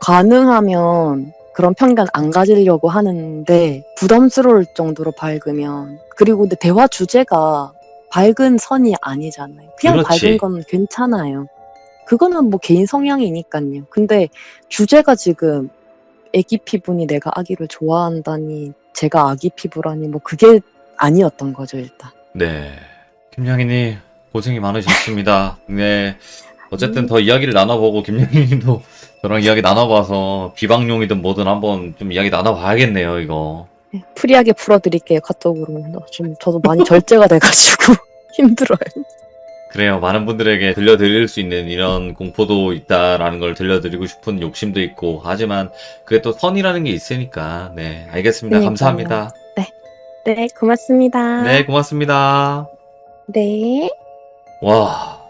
가능하면 그런 편견 안 가지려고 하는데 부담스러울 정도로 밝으면 그리고 근데 대화 주제가 밝은 선이 아니잖아요. 그냥 그렇지. 밝은 건 괜찮아요. 그거는 뭐 개인 성향이니까요. 근데 주제가 지금 애기 피부니 내가 아기를 좋아한다니 제가 아기 피부라니 뭐 그게 아니었던 거죠 일단. 네. 김양희님, 고생이 많으셨습니다. 네. 어쨌든 더 이야기를 나눠보고, 김양희님도 저랑 이야기 나눠봐서, 비방용이든 뭐든 한번 좀 이야기 나눠봐야겠네요, 이거. 네, 프리하게 풀어드릴게요 카톡으로. 지금 저도 많이 절제가 돼가지고 힘들어요. 그래요. 많은 분들에게 들려드릴 수 있는 이런 공포도 있다라는 걸 들려드리고 싶은 욕심도 있고, 하지만 그게 또 선이라는 게 있으니까, 네. 알겠습니다. 그러니까요. 감사합니다. 네 고맙습니다. 네, 고맙습니다. 네. 와,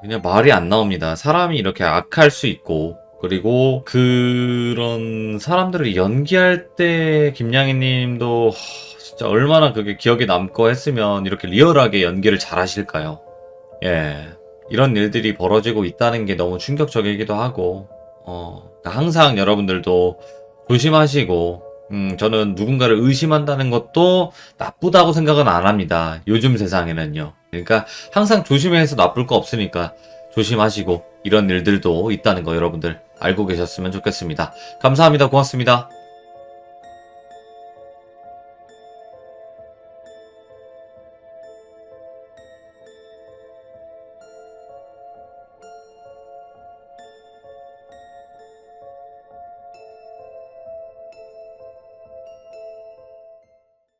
그냥 말이 안 나옵니다. 사람이 이렇게 악할 수 있고, 그리고 그런 사람들을 연기할 때 김양희 님도 진짜 얼마나 그게 기억에 남고 했으면 이렇게 리얼하게 연기를 잘 하실까요? 예. 이런 일들이 벌어지고 있다는 게 너무 충격적이기도 하고, 항상 여러분들도 조심하시고, 저는 누군가를 의심한다는 것도 나쁘다고 생각은 안 합니다. 요즘 세상에는요. 그러니까 항상 조심해서 나쁠 거 없으니까 조심하시고 이런 일들도 있다는 거 여러분들 알고 계셨으면 좋겠습니다. 감사합니다. 고맙습니다.